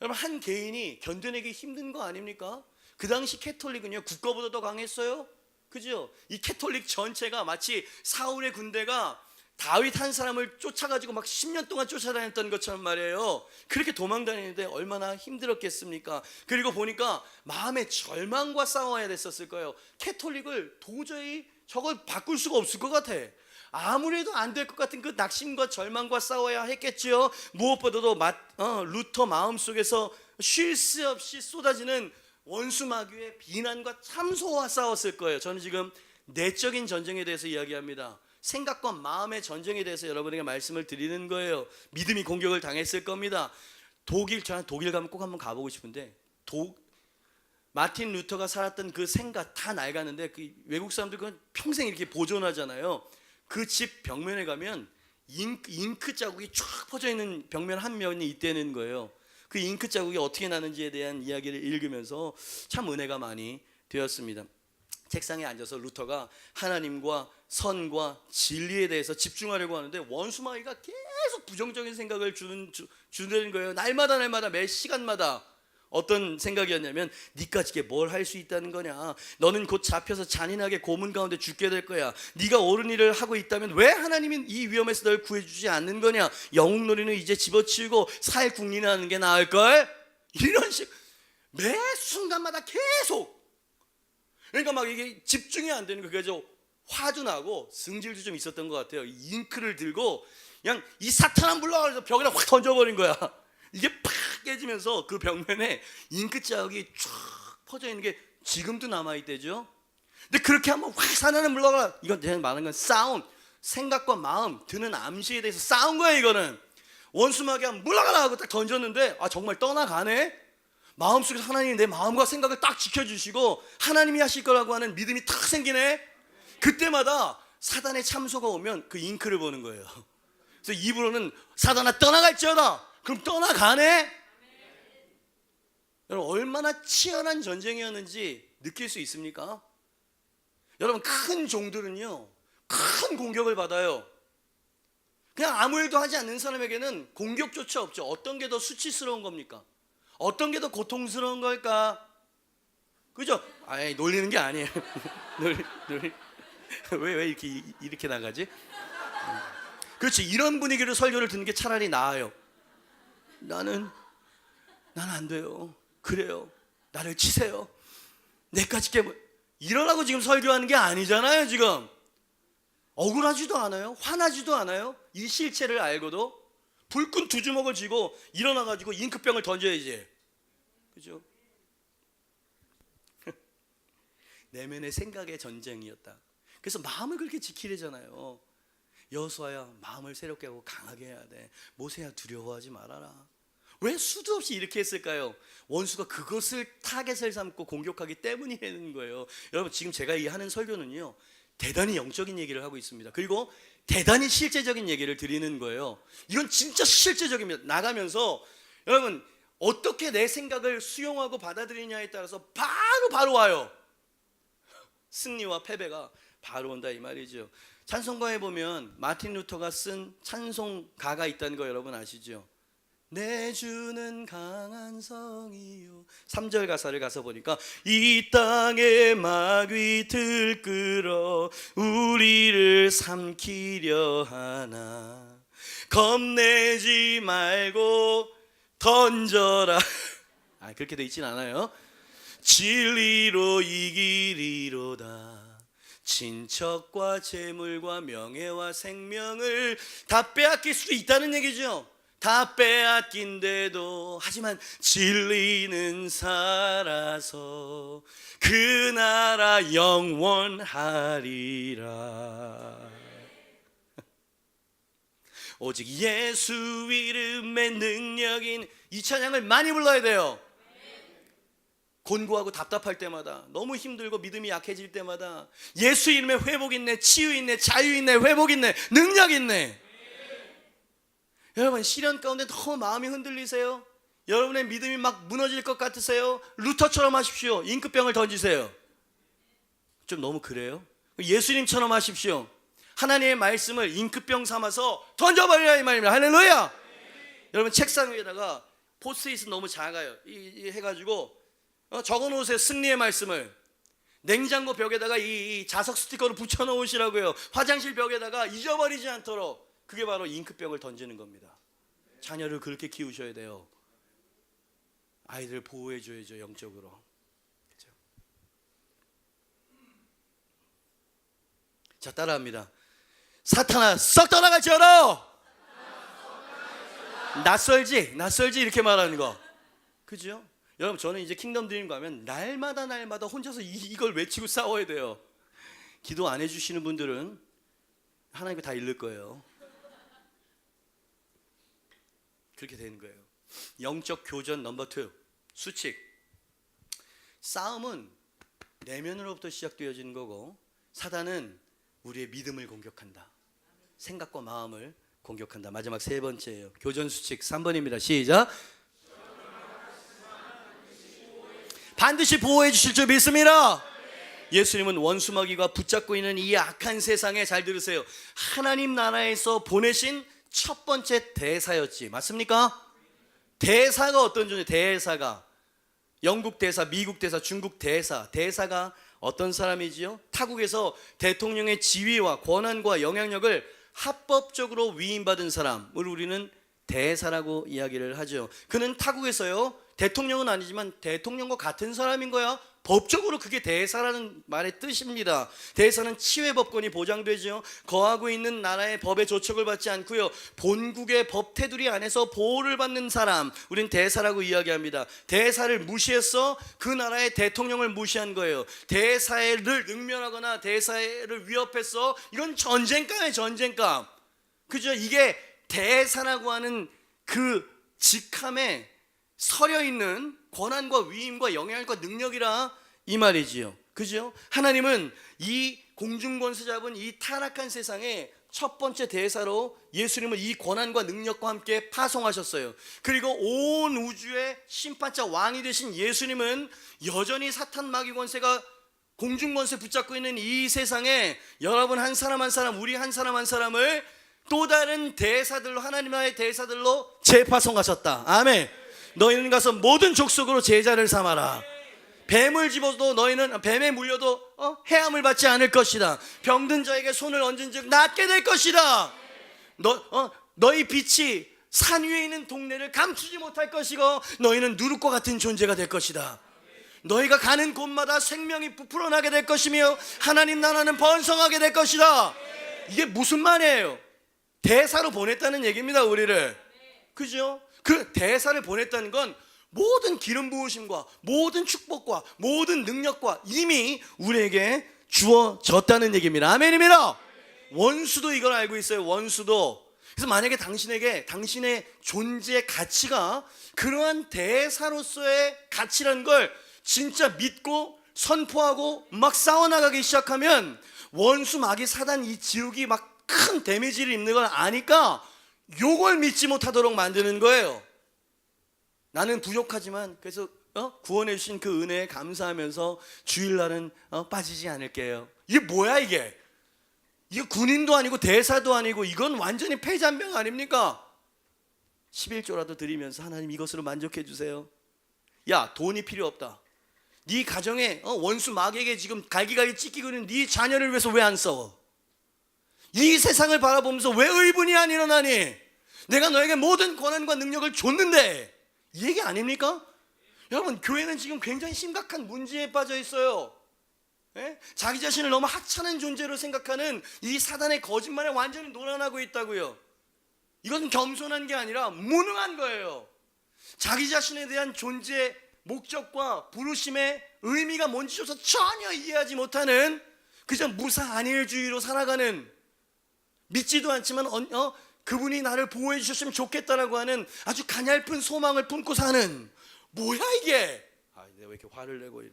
여러분, 한 개인이 견뎌내기 힘든 거 아닙니까? 그 당시 캐톨릭은요, 국가보다 더 강했어요. 그죠? 이 캐톨릭 전체가 마치 사울의 군대가 다윗 한 사람을 쫓아가지고 막 10년 동안 쫓아다녔던 것처럼 말이에요. 그렇게 도망다니는데 얼마나 힘들었겠습니까? 그리고 보니까 마음의 절망과 싸워야 됐었을 거예요. 캐톨릭을 도저히 저걸 바꿀 수가 없을 것 같아. 아무래도 안 될 것 같은 그 낙심과 절망과 싸워야 했겠지요. 무엇보다도 루터 마음속에서 쉴 새 없이 쏟아지는 원수 마귀의 비난과 참소와 싸웠을 거예요. 저는 지금 내적인 전쟁에 대해서 이야기합니다. 생각과 마음의 전쟁에 대해서 여러분에게 말씀을 드리는 거예요. 믿음이 공격을 당했을 겁니다. 저는 독일 가면 꼭 한번 가보고 싶은데, 마틴 루터가 살았던 그 생각 다 낡았는데, 그 외국 사람들 그건 평생 이렇게 보존하잖아요. 그 집 벽면에 가면 잉크 자국이 쫙 퍼져 있는 벽면 한 면이 있다는 거예요. 그 잉크 자국이 어떻게 나는지에 대한 이야기를 읽으면서 참 은혜가 많이 되었습니다. 책상에 앉아서 루터가 하나님과 선과 진리에 대해서 집중하려고 하는데 원수마귀가 계속 부정적인 생각을 주는 거예요. 날마다 매 시간마다. 어떤 생각이었냐면, 니까지 이게 뭘 할 수 있다는 거냐, 너는 곧 잡혀서 잔인하게 고문 가운데 죽게 될 거야, 네가 옳은 일을 하고 있다면 왜 하나님이 이 위험에서 널 구해주지 않는 거냐, 영웅놀이는 이제 집어치우고 사회국리하는 게 나을걸. 이런 식 매 순간마다 계속. 그러니까 막 이게 집중이 안 되는 거예요. 그래서 화도 나고 승질도 좀 있었던 것 같아요. 잉크를 들고 그냥 이 사탄아 물러가, 그래서 벽에다 확 던져버린 거야. 이게 팍 깨지면서 그 벽면에 잉크 자국이 쫙 퍼져 있는 게 지금도 남아있대죠. 근데 그렇게 한번 확 사나는 물러가라. 이건 제가 말하는 건 싸움, 생각과 마음 드는 암시에 대해서 싸운 거예요. 이거는 원수마귀가 물러가라 하고 딱 던졌는데 정말 떠나가네. 마음속에서 하나님이 내 마음과 생각을 딱 지켜주시고 하나님이 하실 거라고 하는 믿음이 탁 생기네. 그때마다 사단의 참소가 오면 그 잉크를 보는 거예요. 그래서 입으로는 사단아 떠나갈지어다. 그럼 떠나가네. 여러분, 얼마나 치열한 전쟁이었는지 느낄 수 있습니까? 여러분, 큰 종들은요, 큰 공격을 받아요. 그냥 아무 일도 하지 않는 사람에게는 공격조차 없죠. 어떤 게 더 수치스러운 겁니까? 어떤 게 더 고통스러운 걸까? 그죠? 놀리는 게 아니에요. 왜 이렇게 나가지? 그렇지. 이런 분위기로 설교를 듣는 게 차라리 나아요. 나는 안 돼요. 그래요. 나를 치세요. 내까지 깨물. 이러라고 지금 설교하는 게 아니잖아요. 지금 억울하지도 않아요. 화나지도 않아요. 이 실체를 알고도 불끈 두 주먹을 쥐고 일어나가지고 잉크병을 던져야지. 그죠? 내면의 생각의 전쟁이었다. 그래서 마음을 그렇게 지키려잖아요. 여호수아야, 마음을 새롭게 하고 강하게 해야 돼. 모세야, 두려워하지 말아라. 왜 수도 없이 이렇게 했을까요? 원수가 그것을 타겟을 삼고 공격하기 때문이라는 거예요. 여러분, 지금 제가 이 하는 설교는요, 대단히 영적인 얘기를 하고 있습니다. 그리고 대단히 실제적인 얘기를 드리는 거예요. 이건 진짜 실제적입니다. 나가면서 여러분, 어떻게 내 생각을 수용하고 받아들이냐에 따라서 바로 와요. 승리와 패배가 바로 온다 이 말이죠. 찬송가에 보면 마틴 루터가 쓴 찬송가가 있다는 거 여러분 아시죠? 내 주는 강한 성이요. 3절 가사를 가서 보니까 이 땅에 마귀 들끓어 우리를 삼키려 하나 겁내지 말고 던져라. 그렇게 돼 있진 않아요. 진리로 이기리로다. 친척과 재물과 명예와 생명을 다 빼앗길 수도 있다는 얘기죠. 다 빼앗긴데도 하지만 진리는 살아서 그 나라 영원하리라. 오직 예수 이름의 능력인 이 찬양을 많이 불러야 돼요. 곤고하고 답답할 때마다, 너무 힘들고 믿음이 약해질 때마다 예수 이름에 회복 있네, 치유 있네, 자유 있네, 회복 있네, 능력 있네. 여러분, 시련 가운데 너무 마음이 흔들리세요? 여러분의 믿음이 막 무너질 것 같으세요? 루터처럼 하십시오. 잉크병을 던지세요. 좀 너무 그래요? 예수님처럼 하십시오. 하나님의 말씀을 잉크병 삼아서 던져버리라 이 말입니다. 할렐루야. 여러분, 책상 위에다가 포스트잇은 너무 작아요. 이 해가지고 적어놓으세요. 승리의 말씀을. 냉장고 벽에다가 이 자석 스티커를 붙여놓으시라고요. 화장실 벽에다가 잊어버리지 않도록. 그게 바로 잉크병을 던지는 겁니다. 자녀를 그렇게 키우셔야 돼요. 아이들을 보호해줘야죠, 영적으로. 그렇죠? 자, 따라합니다. 사탄아, 썩 떠나갈지어다. 낯설지 이렇게 말하는 거. 그죠? 여러분, 저는 이제 킹덤 드림 가면 날마다 혼자서 이걸 외치고 싸워야 돼요. 기도 안 해주시는 분들은 하나님께 다 잃을 거예요. 그렇게 되는 거예요. 영적 교전 넘버 2, 수칙. 싸움은 내면으로부터 시작되어지는 거고, 사단은 우리의 믿음을 공격한다. 생각과 마음을 공격한다. 마지막 세 번째예요. 교전 수칙 3번입니다. 시작. 반드시 보호해 주실 줄 믿습니다. 예수님은 원수마귀가 붙잡고 있는 이 악한 세상에, 잘 들으세요, 하나님 나라에서 보내신 첫 번째 대사였지. 맞습니까? 대사가 어떤 존재? 대사가 영국 대사, 미국 대사, 중국 대사. 대사가 어떤 사람이지요? 타국에서 대통령의 지위와 권한과 영향력을 합법적으로 위임받은 사람을 우리는 대사라고 이야기를 하죠. 그는 타국에서요, 대통령은 아니지만 대통령과 같은 사람인 거야. 법적으로 그게 대사라는 말의 뜻입니다. 대사는 치외법권이 보장되죠. 거하고 있는 나라의 법의 조척을 받지 않고요, 본국의 법 테두리 안에서 보호를 받는 사람, 우린 대사라고 이야기합니다. 대사를 무시해서 그 나라의 대통령을 무시한 거예요. 대사를 능멸하거나 대사를 위협해서, 이건 전쟁감이에요. 전쟁감. 그죠? 이게 대사라고 하는 그 직함에 서려 있는 권한과 위임과 영향력과 능력이라 이 말이지요. 그죠? 하나님은 이 공중권세 잡은 이 타락한 세상에 첫 번째 대사로 예수님을 이 권한과 능력과 함께 파송하셨어요. 그리고 온 우주의 심판자 왕이 되신 예수님은 여전히 사탄 마귀 권세가 공중권세 붙잡고 있는 이 세상에 여러분 한 사람 한 사람, 우리 한 사람 한 사람을 또 다른 대사들로, 하나님의 대사들로 재파송하셨다. 아멘. 너희는 가서 모든 족속으로 제자를 삼아라. 뱀을 집어도 너희는, 뱀에 물려도 해함을 받지 않을 것이다. 병든 자에게 손을 얹은 즉 낫게 될 것이다. 너희 빛이 산 위에 있는 동네를 감추지 못할 것이고 너희는 누룩과 같은 존재가 될 것이다. 너희가 가는 곳마다 생명이 부풀어나게 될 것이며 하나님 나라는 번성하게 될 것이다. 이게 무슨 말이에요? 대사로 보냈다는 얘기입니다, 우리를. 그죠? 그 대사를 보냈다는 건 모든 기름 부으심과 모든 축복과 모든 능력과 이미 우리에게 주어졌다는 얘기입니다. 아멘입니다. 원수도 이걸 알고 있어요. 원수도. 그래서 만약에 당신에게 당신의 존재 가치가 그러한 대사로서의 가치라는 걸 진짜 믿고 선포하고 막 싸워나가기 시작하면 원수 마귀 사단 이 지옥이 막 큰 데미지를 입는 걸 아니까 요걸 믿지 못하도록 만드는 거예요. 나는 부족하지만 그래서 구원해 주신 그 은혜에 감사하면서 주일날은 빠지지 않을게요. 이게 뭐야 이게? 이거 군인도 아니고 대사도 아니고 이건 완전히 폐잔병 아닙니까? 11조라도 드리면서 하나님 이것으로 만족해 주세요. 야, 돈이 필요 없다. 네 가정에 원수 마귀에게 지금 갈기갈기 찢기고 있는 네 자녀를 위해서 왜 안 싸워? 이 세상을 바라보면서 왜 의분이 안 일어나니? 내가 너에게 모든 권한과 능력을 줬는데, 이 얘기 아닙니까? 여러분, 교회는 지금 굉장히 심각한 문제에 빠져 있어요. 예? 자기 자신을 너무 하찮은 존재로 생각하는 이 사단의 거짓말에 완전히 놀아나고 있다고요. 이건 겸손한 게 아니라 무능한 거예요. 자기 자신에 대한 존재 목적과 부르심의 의미가 뭔지조차 전혀 이해하지 못하는 그저 무사안일주의로 살아가는, 믿지도 않지만 그분이 나를 보호해 주셨으면 좋겠다라고 하는 아주 가냘픈 소망을 품고 사는, 뭐야 이게? 내가 왜 이렇게 화를 내고.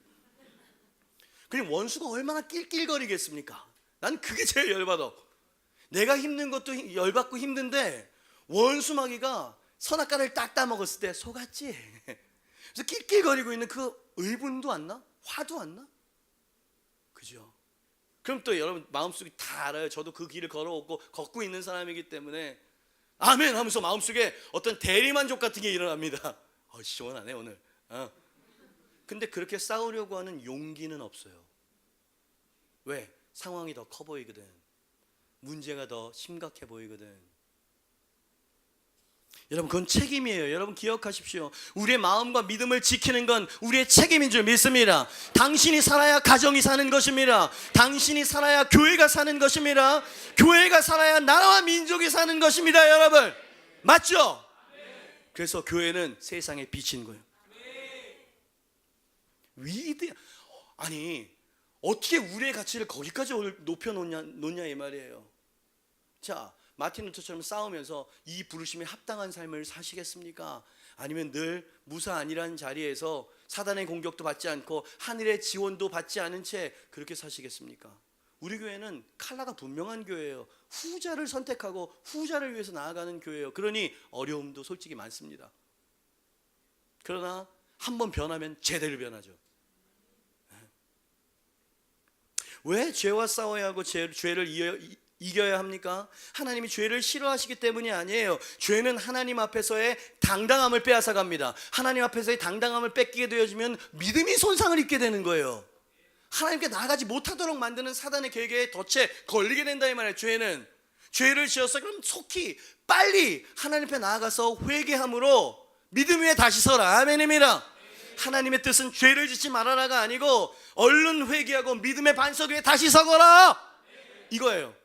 그럼 원수가 얼마나 낄낄거리겠습니까? 난 그게 제일 열받아. 내가 힘든 것도 열받고 힘든데 원수 마귀가 선악과를 딱 따먹었을 때 속았지. 그래서 낄낄거리고 있는 그 의분도 안 나? 화도 안 나? 그죠? 그럼 또 여러분 마음속에 다 알아요. 저도 그 길을 걷고 있는 사람이기 때문에 아멘 하면서 마음속에 어떤 대리만족 같은 게 일어납니다. 시원하네 오늘. 근데 그렇게 싸우려고 하는 용기는 없어요. 왜? 상황이 더 커 보이거든. 문제가 더 심각해 보이거든. 여러분, 그건 책임이에요. 여러분 기억하십시오. 우리의 마음과 믿음을 지키는 건 우리의 책임인 줄 믿습니다. 당신이 살아야 가정이 사는 것입니다. 당신이 살아야 교회가 사는 것입니다. 교회가 살아야 나라와 민족이 사는 것입니다. 여러분 맞죠? 그래서 교회는 세상의 빛인 거예요. 아니 어떻게 우리의 가치를 거기까지 높여놓냐 이 말이에요. 자, 마틴 루터처럼 싸우면서 이 부르심에 합당한 삶을 사시겠습니까? 아니면 늘 무사안일한 자리에서 사단의 공격도 받지 않고 하늘의 지원도 받지 않은 채 그렇게 사시겠습니까? 우리 교회는 컬러가 분명한 교회예요. 후자를 선택하고 후자를 위해서 나아가는 교회예요. 그러니 어려움도 솔직히 많습니다. 그러나 한번 변하면 제대로 변하죠. 왜 죄와 싸워야 하고 죄를 이겨야 합니까? 하나님이 죄를 싫어하시기 때문이 아니에요. 죄는 하나님 앞에서의 당당함을 빼앗아갑니다. 하나님 앞에서의 당당함을 뺏기게 되어지면 믿음이 손상을 입게 되는 거예요. 하나님께 나아가지 못하도록 만드는 사단의 계획에 덫에 걸리게 된다 이 말이에요. 죄를 지었어. 그럼 속히 빨리 하나님 앞에 나아가서 회개함으로 믿음 위에 다시 서라. 아멘입니다. 하나님의 뜻은 죄를 짓지 말아라가 아니고 얼른 회개하고 믿음의 반석 위에 다시 서거라, 이거예요.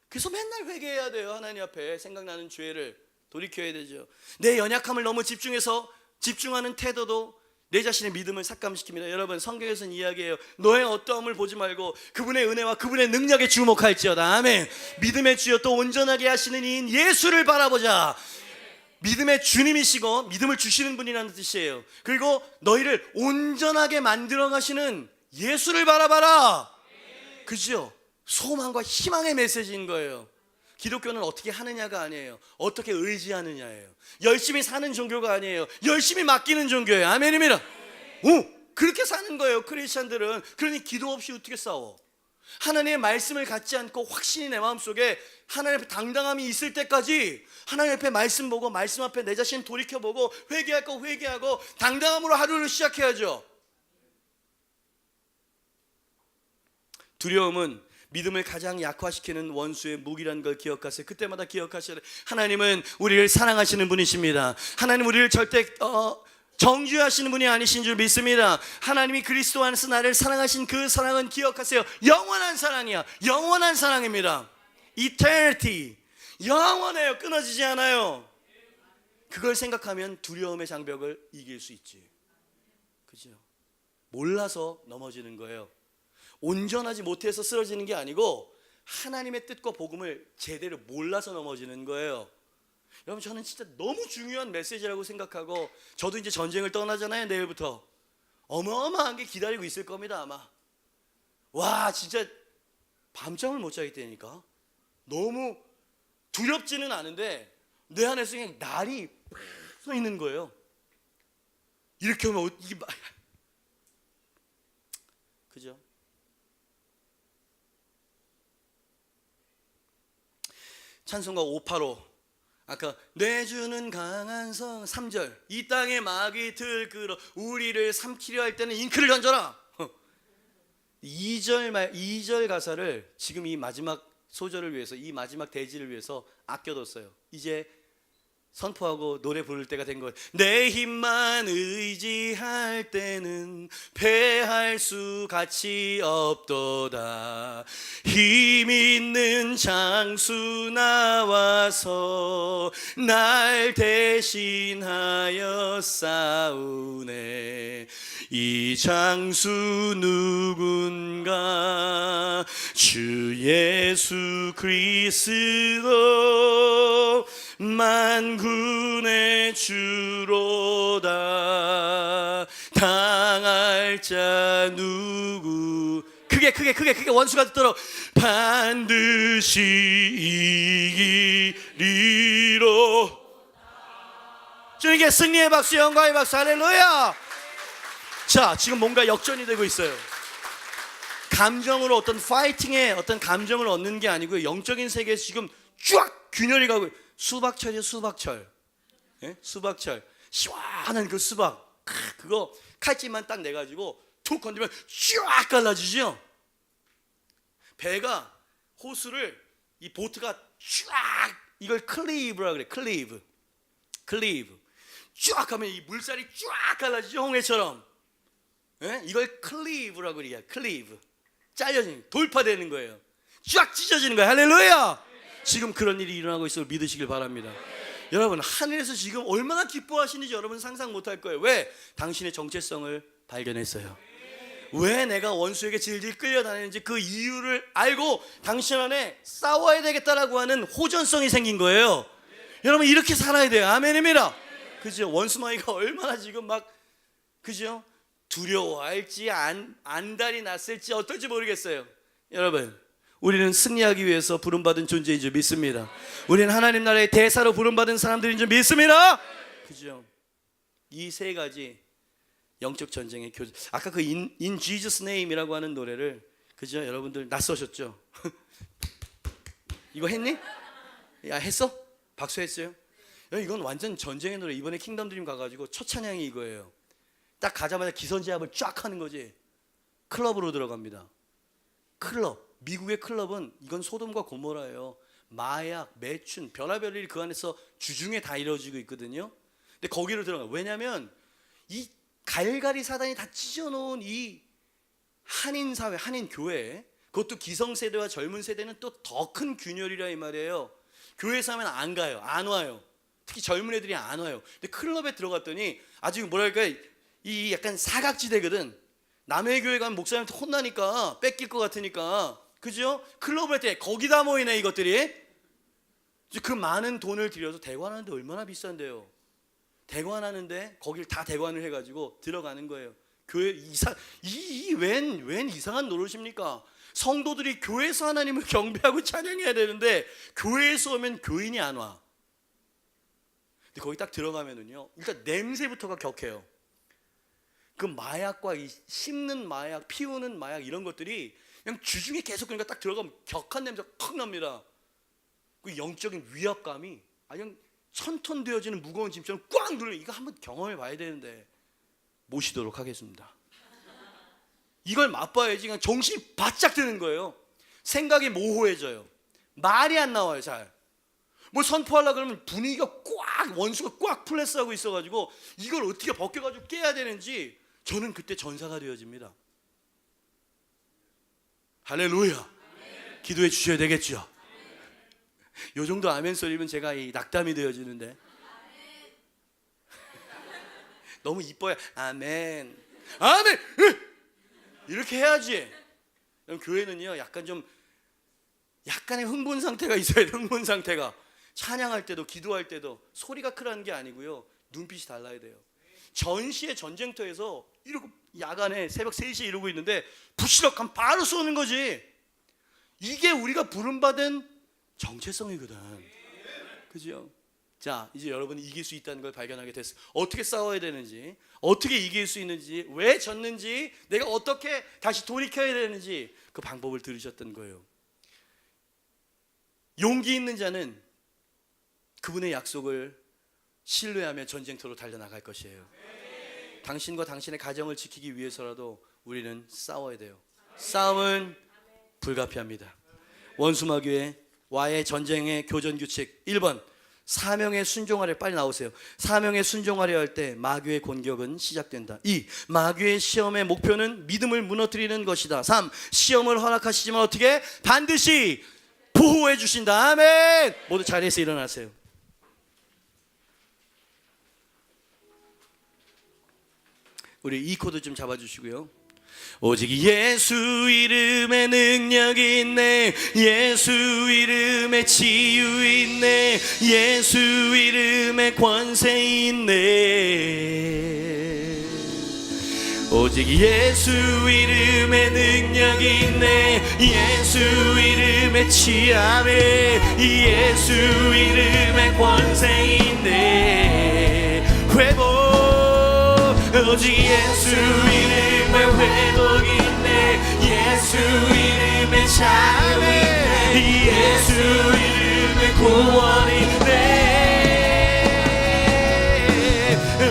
그래서 맨날 회개해야 돼요. 하나님 앞에 생각나는 죄를 돌이켜야 되죠. 내 연약함을 너무 집중하는 태도도 내 자신의 믿음을 삭감시킵니다. 여러분 성경에서는 이야기해요. 너의 어떠함을 보지 말고 그분의 은혜와 그분의 능력에 주목할지어다. 아멘. 믿음의 주여 또 온전하게 하시는 이인 예수를 바라보자. 믿음의 주님이시고 믿음을 주시는 분이라는 뜻이에요. 그리고 너희를 온전하게 만들어 가시는 예수를 바라봐라. 그죠? 소망과 희망의 메시지인 거예요. 기독교는 어떻게 하느냐가 아니에요. 어떻게 의지하느냐예요. 열심히 사는 종교가 아니에요. 열심히 맡기는 종교예요. 아멘입니다. 그렇게 사는 거예요 크리스찬들은. 그러니 기도 없이 어떻게 싸워? 하나님의 말씀을 갖지 않고 확신이 내 마음속에 하나님 앞에 당당함이 있을 때까지 하나님 앞에 말씀 보고 말씀 앞에 내 자신 돌이켜보고 회개할 거 회개하고 당당함으로 하루를 시작해야죠. 두려움은 믿음을 가장 약화시키는 원수의 무기라는 걸 기억하세요. 그때마다 기억하셔야 돼요. 하나님은 우리를 사랑하시는 분이십니다. 하나님 우리를 절대 정죄하시는 분이 아니신 줄 믿습니다. 하나님이 그리스도 안에서 나를 사랑하신 그 사랑은 기억하세요. 영원한 사랑이야. 영원한 사랑입니다. Eternity. 영원해요. 끊어지지 않아요. 그걸 생각하면 두려움의 장벽을 이길 수 있지. 그죠? 몰라서 넘어지는 거예요. 온전하지 못해서 쓰러지는 게 아니고 하나님의 뜻과 복음을 제대로 몰라서 넘어지는 거예요. 여러분, 저는 진짜 너무 중요한 메시지라고 생각하고, 저도 이제 전쟁을 떠나잖아요. 내일부터 어마어마한 게 기다리고 있을 겁니다. 아마 와, 진짜 밤잠을 못 자겠다니까. 너무 두렵지는 않은데 내 안에서 그냥 날이 서 있는 거예요. 이렇게 하면 이게 그죠? 찬송가 585, 아까 내 주는 강한 성 3절, 이 땅에 마귀 들끓어 우리를 삼키려 할 때는 잉크를 던져라. 2절 가사를 지금 이 마지막 소절을 위해서, 이 마지막 대지를 위해서 아껴뒀어요. 이제 선포하고 노래 부를 때가 된 거예요. 내 힘만 의지할 때는 패할 수 가치 없도다. 힘 있는 장수 나와서 날 대신하여 싸우네. 이 장수 누군가? 주 예수 그리스도 만군의 주로다. 당할 자 누구? 크게 원수가 듣도록. 반드시 이기리로. 주님께 승리의 박수, 영광의 박수, 할렐루야. 자, 지금 뭔가 역전이 되고 있어요. 감정으로 어떤 파이팅의 어떤 감정을 얻는 게 아니고 영적인 세계에서 지금 쫙 균열이 가고. 수박철이에요. 수박철. 예? 수박철. 시원한 그 수박. 그거 칼집만 딱 내가지고 툭 건드리면 쫙 갈라지죠. 배가, 호수를, 이 보트가 쫙, 이걸 클리브라 그래. 클리브. 쫙 하면 이 물살이 쫙 갈라지죠. 홍해처럼. 예? 이걸 클리브라 그래요. 클리브. 잘려지는, 돌파되는 거예요. 쫙 찢어지는 거예요. 할렐루야. 지금 그런 일이 일어나고 있음을 믿으시길 바랍니다. 여러분, 하늘에서 지금 얼마나 기뻐하시는지 여러분 상상 못할 거예요. 왜? 당신의 정체성을 발견했어요. 왜 내가 원수에게 질질 끌려다니는지 그 이유를 알고 당신 안에 싸워야 되겠다라고 하는 호전성이 생긴 거예요. 여러분, 이렇게 살아야 돼요. 아멘입니다. 그죠? 원수마귀가 얼마나 지금 막, 그죠? 두려워할지 안달이 났을지 어떨지 모르겠어요. 여러분, 우리는 승리하기 위해서 부름받은 존재인 줄 믿습니다. 우리는 하나님 나라의 대사로 부름받은 사람들인 줄 믿습니다. 그죠? 이 세 가지 영적 전쟁의 교제. 아까 그 In Jesus Name이라고 하는 노래를, 그죠? 여러분들 낯서셨죠? 이거 했니? 야, 했어? 박수 했어요? 이건 완전 전쟁의 노래. 이번에 킹덤 드림 가가지고 첫 찬양이 이거예요. 딱 가자마자 기선제압을 쫙 하는 거지. 클럽으로 들어갑니다. 클럽. 미국의 클럽은 이건 소돔과 고모라예요. 마약, 매춘, 별의별 일이 그 안에서 주중에 다 이루어지고 있거든요. 근데 거기로 들어가. 왜냐하면 이 갈갈이 사단이 다 찢어놓은 이 한인 사회, 한인 교회, 그것도 기성세대와 젊은 세대는 또 더 큰 균열이라 이 말이에요. 교회에서 하면 안 가요. 안 와요. 특히 젊은 애들이 안 와요. 근데 클럽에 들어갔더니 아주 뭐랄까, 이 약간 사각지대거든. 남의 교회 가면 목사님한테 혼나니까, 뺏길 것 같으니까. 그죠? 클럽을 할 때 거기다 모이네 이것들이. 그 많은 돈을 들여서 대관하는데 얼마나 비싼데요. 대관하는데 거길 다 대관을 해가지고 들어가는 거예요. 교회 웬 이상한 노릇입니까? 성도들이 교회에서 하나님을 경배하고 찬양해야 되는데 교회에서 오면 교인이 안 와. 근데 거기 딱 들어가면은요, 일단 냄새부터가 격해요. 그 마약과 이 씹는 마약, 피우는 마약 이런 것들이 그냥 주중에 계속, 그러니까 딱 들어가면 격한 냄새가 확 납니다. 그 영적인 위압감이 그냥 1000톤 되어지는 무거운 짐처럼 꽉 눌러. 이거 한번 경험해 봐야 되는데 모시도록 하겠습니다. 이걸 맛봐야지 그냥 정신이 바짝 드는 거예요. 생각이 모호해져요. 말이 안 나와요. 잘 뭐 선포하려고 그러면 분위기가 꽉, 원수가 꽉 플레스하고 있어가지고 이걸 어떻게 벗겨가지고 깨야 되는지 저는 그때 전사가 되어집니다. 할렐루야. 기도해 주셔야 되겠죠. 요 정도 아멘 소리면 제가 이 낙담이 되어지는데 너무 이뻐요. 아멘, 아멘 이렇게 해야지. 그럼 교회는요 약간의 흥분 상태가 있어야 돼요. 흥분 상태가. 찬양할 때도 기도할 때도 소리가 크라는 게 아니고요, 눈빛이 달라야 돼요. 전시의 전쟁터에서 이러고 야간에 새벽 3시에 이러고 있는데 부시럭하면 바로 쏘는 거지. 이게 우리가 부름받은 정체성이거든. 그죠? 자, 이제 여러분이 이길 수 있다는 걸 발견하게 됐어요. 어떻게 싸워야 되는지, 어떻게 이길 수 있는지, 왜 졌는지, 내가 어떻게 다시 돌이켜야 되는지 그 방법을 들으셨던 거예요. 용기 있는 자는 그분의 약속을 신뢰하며 전쟁터로 달려나갈 것이에요. 당신과 당신의 가정을 지키기 위해서라도 우리는 싸워야 돼요. 싸움은 불가피합니다. 원수마귀의 와의 전쟁의 교전 규칙 1번, 사명에 순종하려. 빨리 나오세요. 사명에 순종하려 할 때 마귀의 공격은 시작된다. 2. 마귀의 시험의 목표는 믿음을 무너뜨리는 것이다. 3. 시험을 허락하시지만 어떻게? 반드시 보호해 주신다. 아멘. 모두 자리에서 일어나세요. 우리 이 코드 좀 잡아주시고요. 오직 예수 이름에 능력이 있네. 예수 이름에 치유 있네. 예수 이름에 권세 있네. 오직 예수 이름에 능력이 있네. 예수 이름에 치유하네. 예수 이름에 권세 있네. 회복. 오직 예수 이름에 회복이 있네. 예수 이름에 자유네. 예수 이름에 구원이 있네.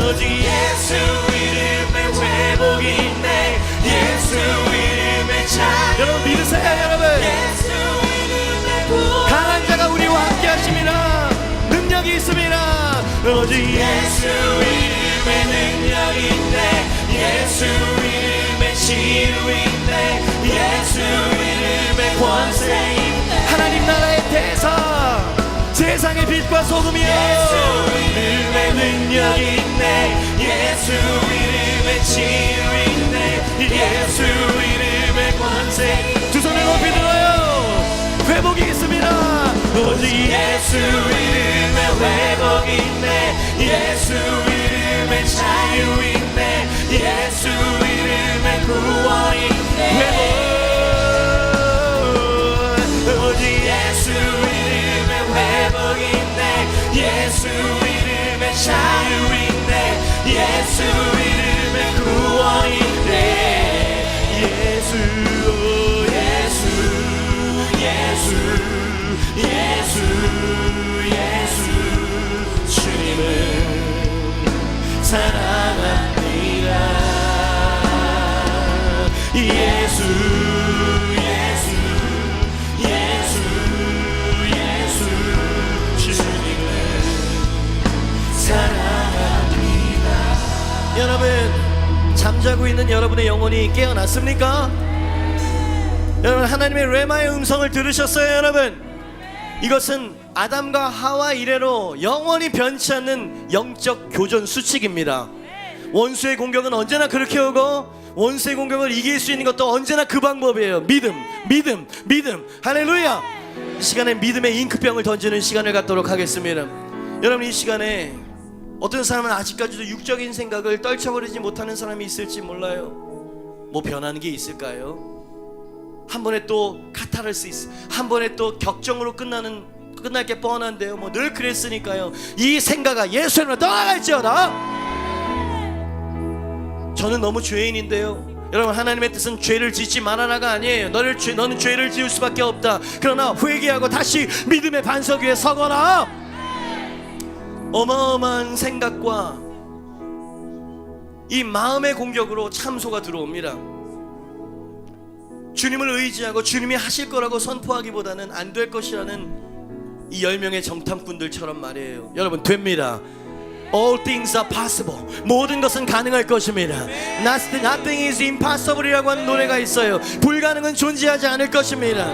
오직 예수 이름에 회복이 있네. 예수 이름에 자유. 여러분 믿으세요, 여러분. 예수 이름에 구원. 강한 자가 우리와 함께 하십니다. 능력이 있습니다. 오직 예수 이름에 능력이 있네. 예수 이름에 치유 있네. 예수 이름에 권세 있네. 하나님 나라의 대사, 세상의 빛과 소금이여. 예수 이름에 능력이 있네. 예수 이름에 치유 있네. 예수 이름에 권세. 두 손을 높이 들어요. 회복이 있습니다. 오직 예수 이름에 회복이 있네. 예수 이름에 자유 있네. 예수 이름에 구원이 있네. 오직 예수 이름에 회복이 있네. 예수 이름에 자유 있네. 예수 이름에 구원이 있네. 예수 예수 예수 예수 예수 주님을 사랑합니다. 예수 예수 예수 예수 주님을 사랑합니다. 여러분, 잠자고 있는 여러분의 영혼이 깨어났습니까? 여러분, 하나님의 레마의 음성을 들으셨어요, 여러분? 이것은 아담과 하와 이래로 영원히 변치 않는 영적 교전 수칙입니다. 원수의 공격은 언제나 그렇게 오고, 원수의 공격을 이길 수 있는 것도 언제나 그 방법이에요. 믿음, 믿음, 믿음. 할렐루야. 이 시간에 믿음의 잉크병을 던지는 시간을 갖도록 하겠습니다. 여러분, 이 시간에 어떤 사람은 아직까지도 육적인 생각을 떨쳐버리지 못하는 사람이 있을지 몰라요. 뭐 변하는 게 있을까요? 한 번에 또 카타르시스 있어. 한 번에 또 격정으로 끝날 게 뻔한데요. 뭐 늘 그랬으니까요. 이 생각아 예수님으로 떠나갈지어다. 저는 너무 죄인인데요. 여러분, 하나님의 뜻은 죄를 짓지 말아라가 아니에요. 너는 죄를 지을 수밖에 없다. 그러나 회개하고 다시 믿음의 반석 위에 서거나. 어마어마한 생각과 이 마음의 공격으로 참소가 들어옵니다. 주님을 의지하고 주님이 하실 거라고 선포하기보다는 안 될 것이라는 이 10명의 정탐꾼들처럼 말이에요. 여러분, 됩니다. All things are possible. 모든 것은 가능할 것입니다. Nothing is impossible이라고 하는 노래가 있어요. 불가능은 존재하지 않을 것입니다.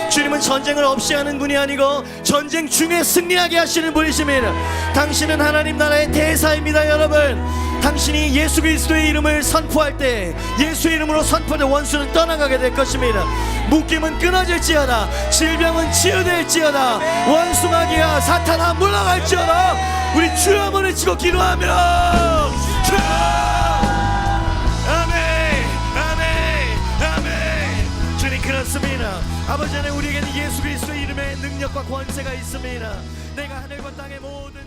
주님은 전쟁을 없이 하는 분이 아니고 전쟁 중에 승리하게 하시는 분이십니다. 당신은 하나님 나라의 대사입니다. 여러분, 당신이 예수 그리스도의 이름을 선포할 때, 예수의 이름으로 선포할 때 원수는 떠나가게 될 것입니다. 묶임은 끊어질지어다, 질병은 치유될지어다, 원수마귀야 사탄아 물러갈지어다. 우리 주여 한번 외치고 기도하며 주여! 아멘, 아멘, 아멘. 주님, 그렇습니다. 아버지 안에 우리에게는 예수 그리스도의 이름의 능력과 권세가 있습니다. 내가 하늘과 땅의 모든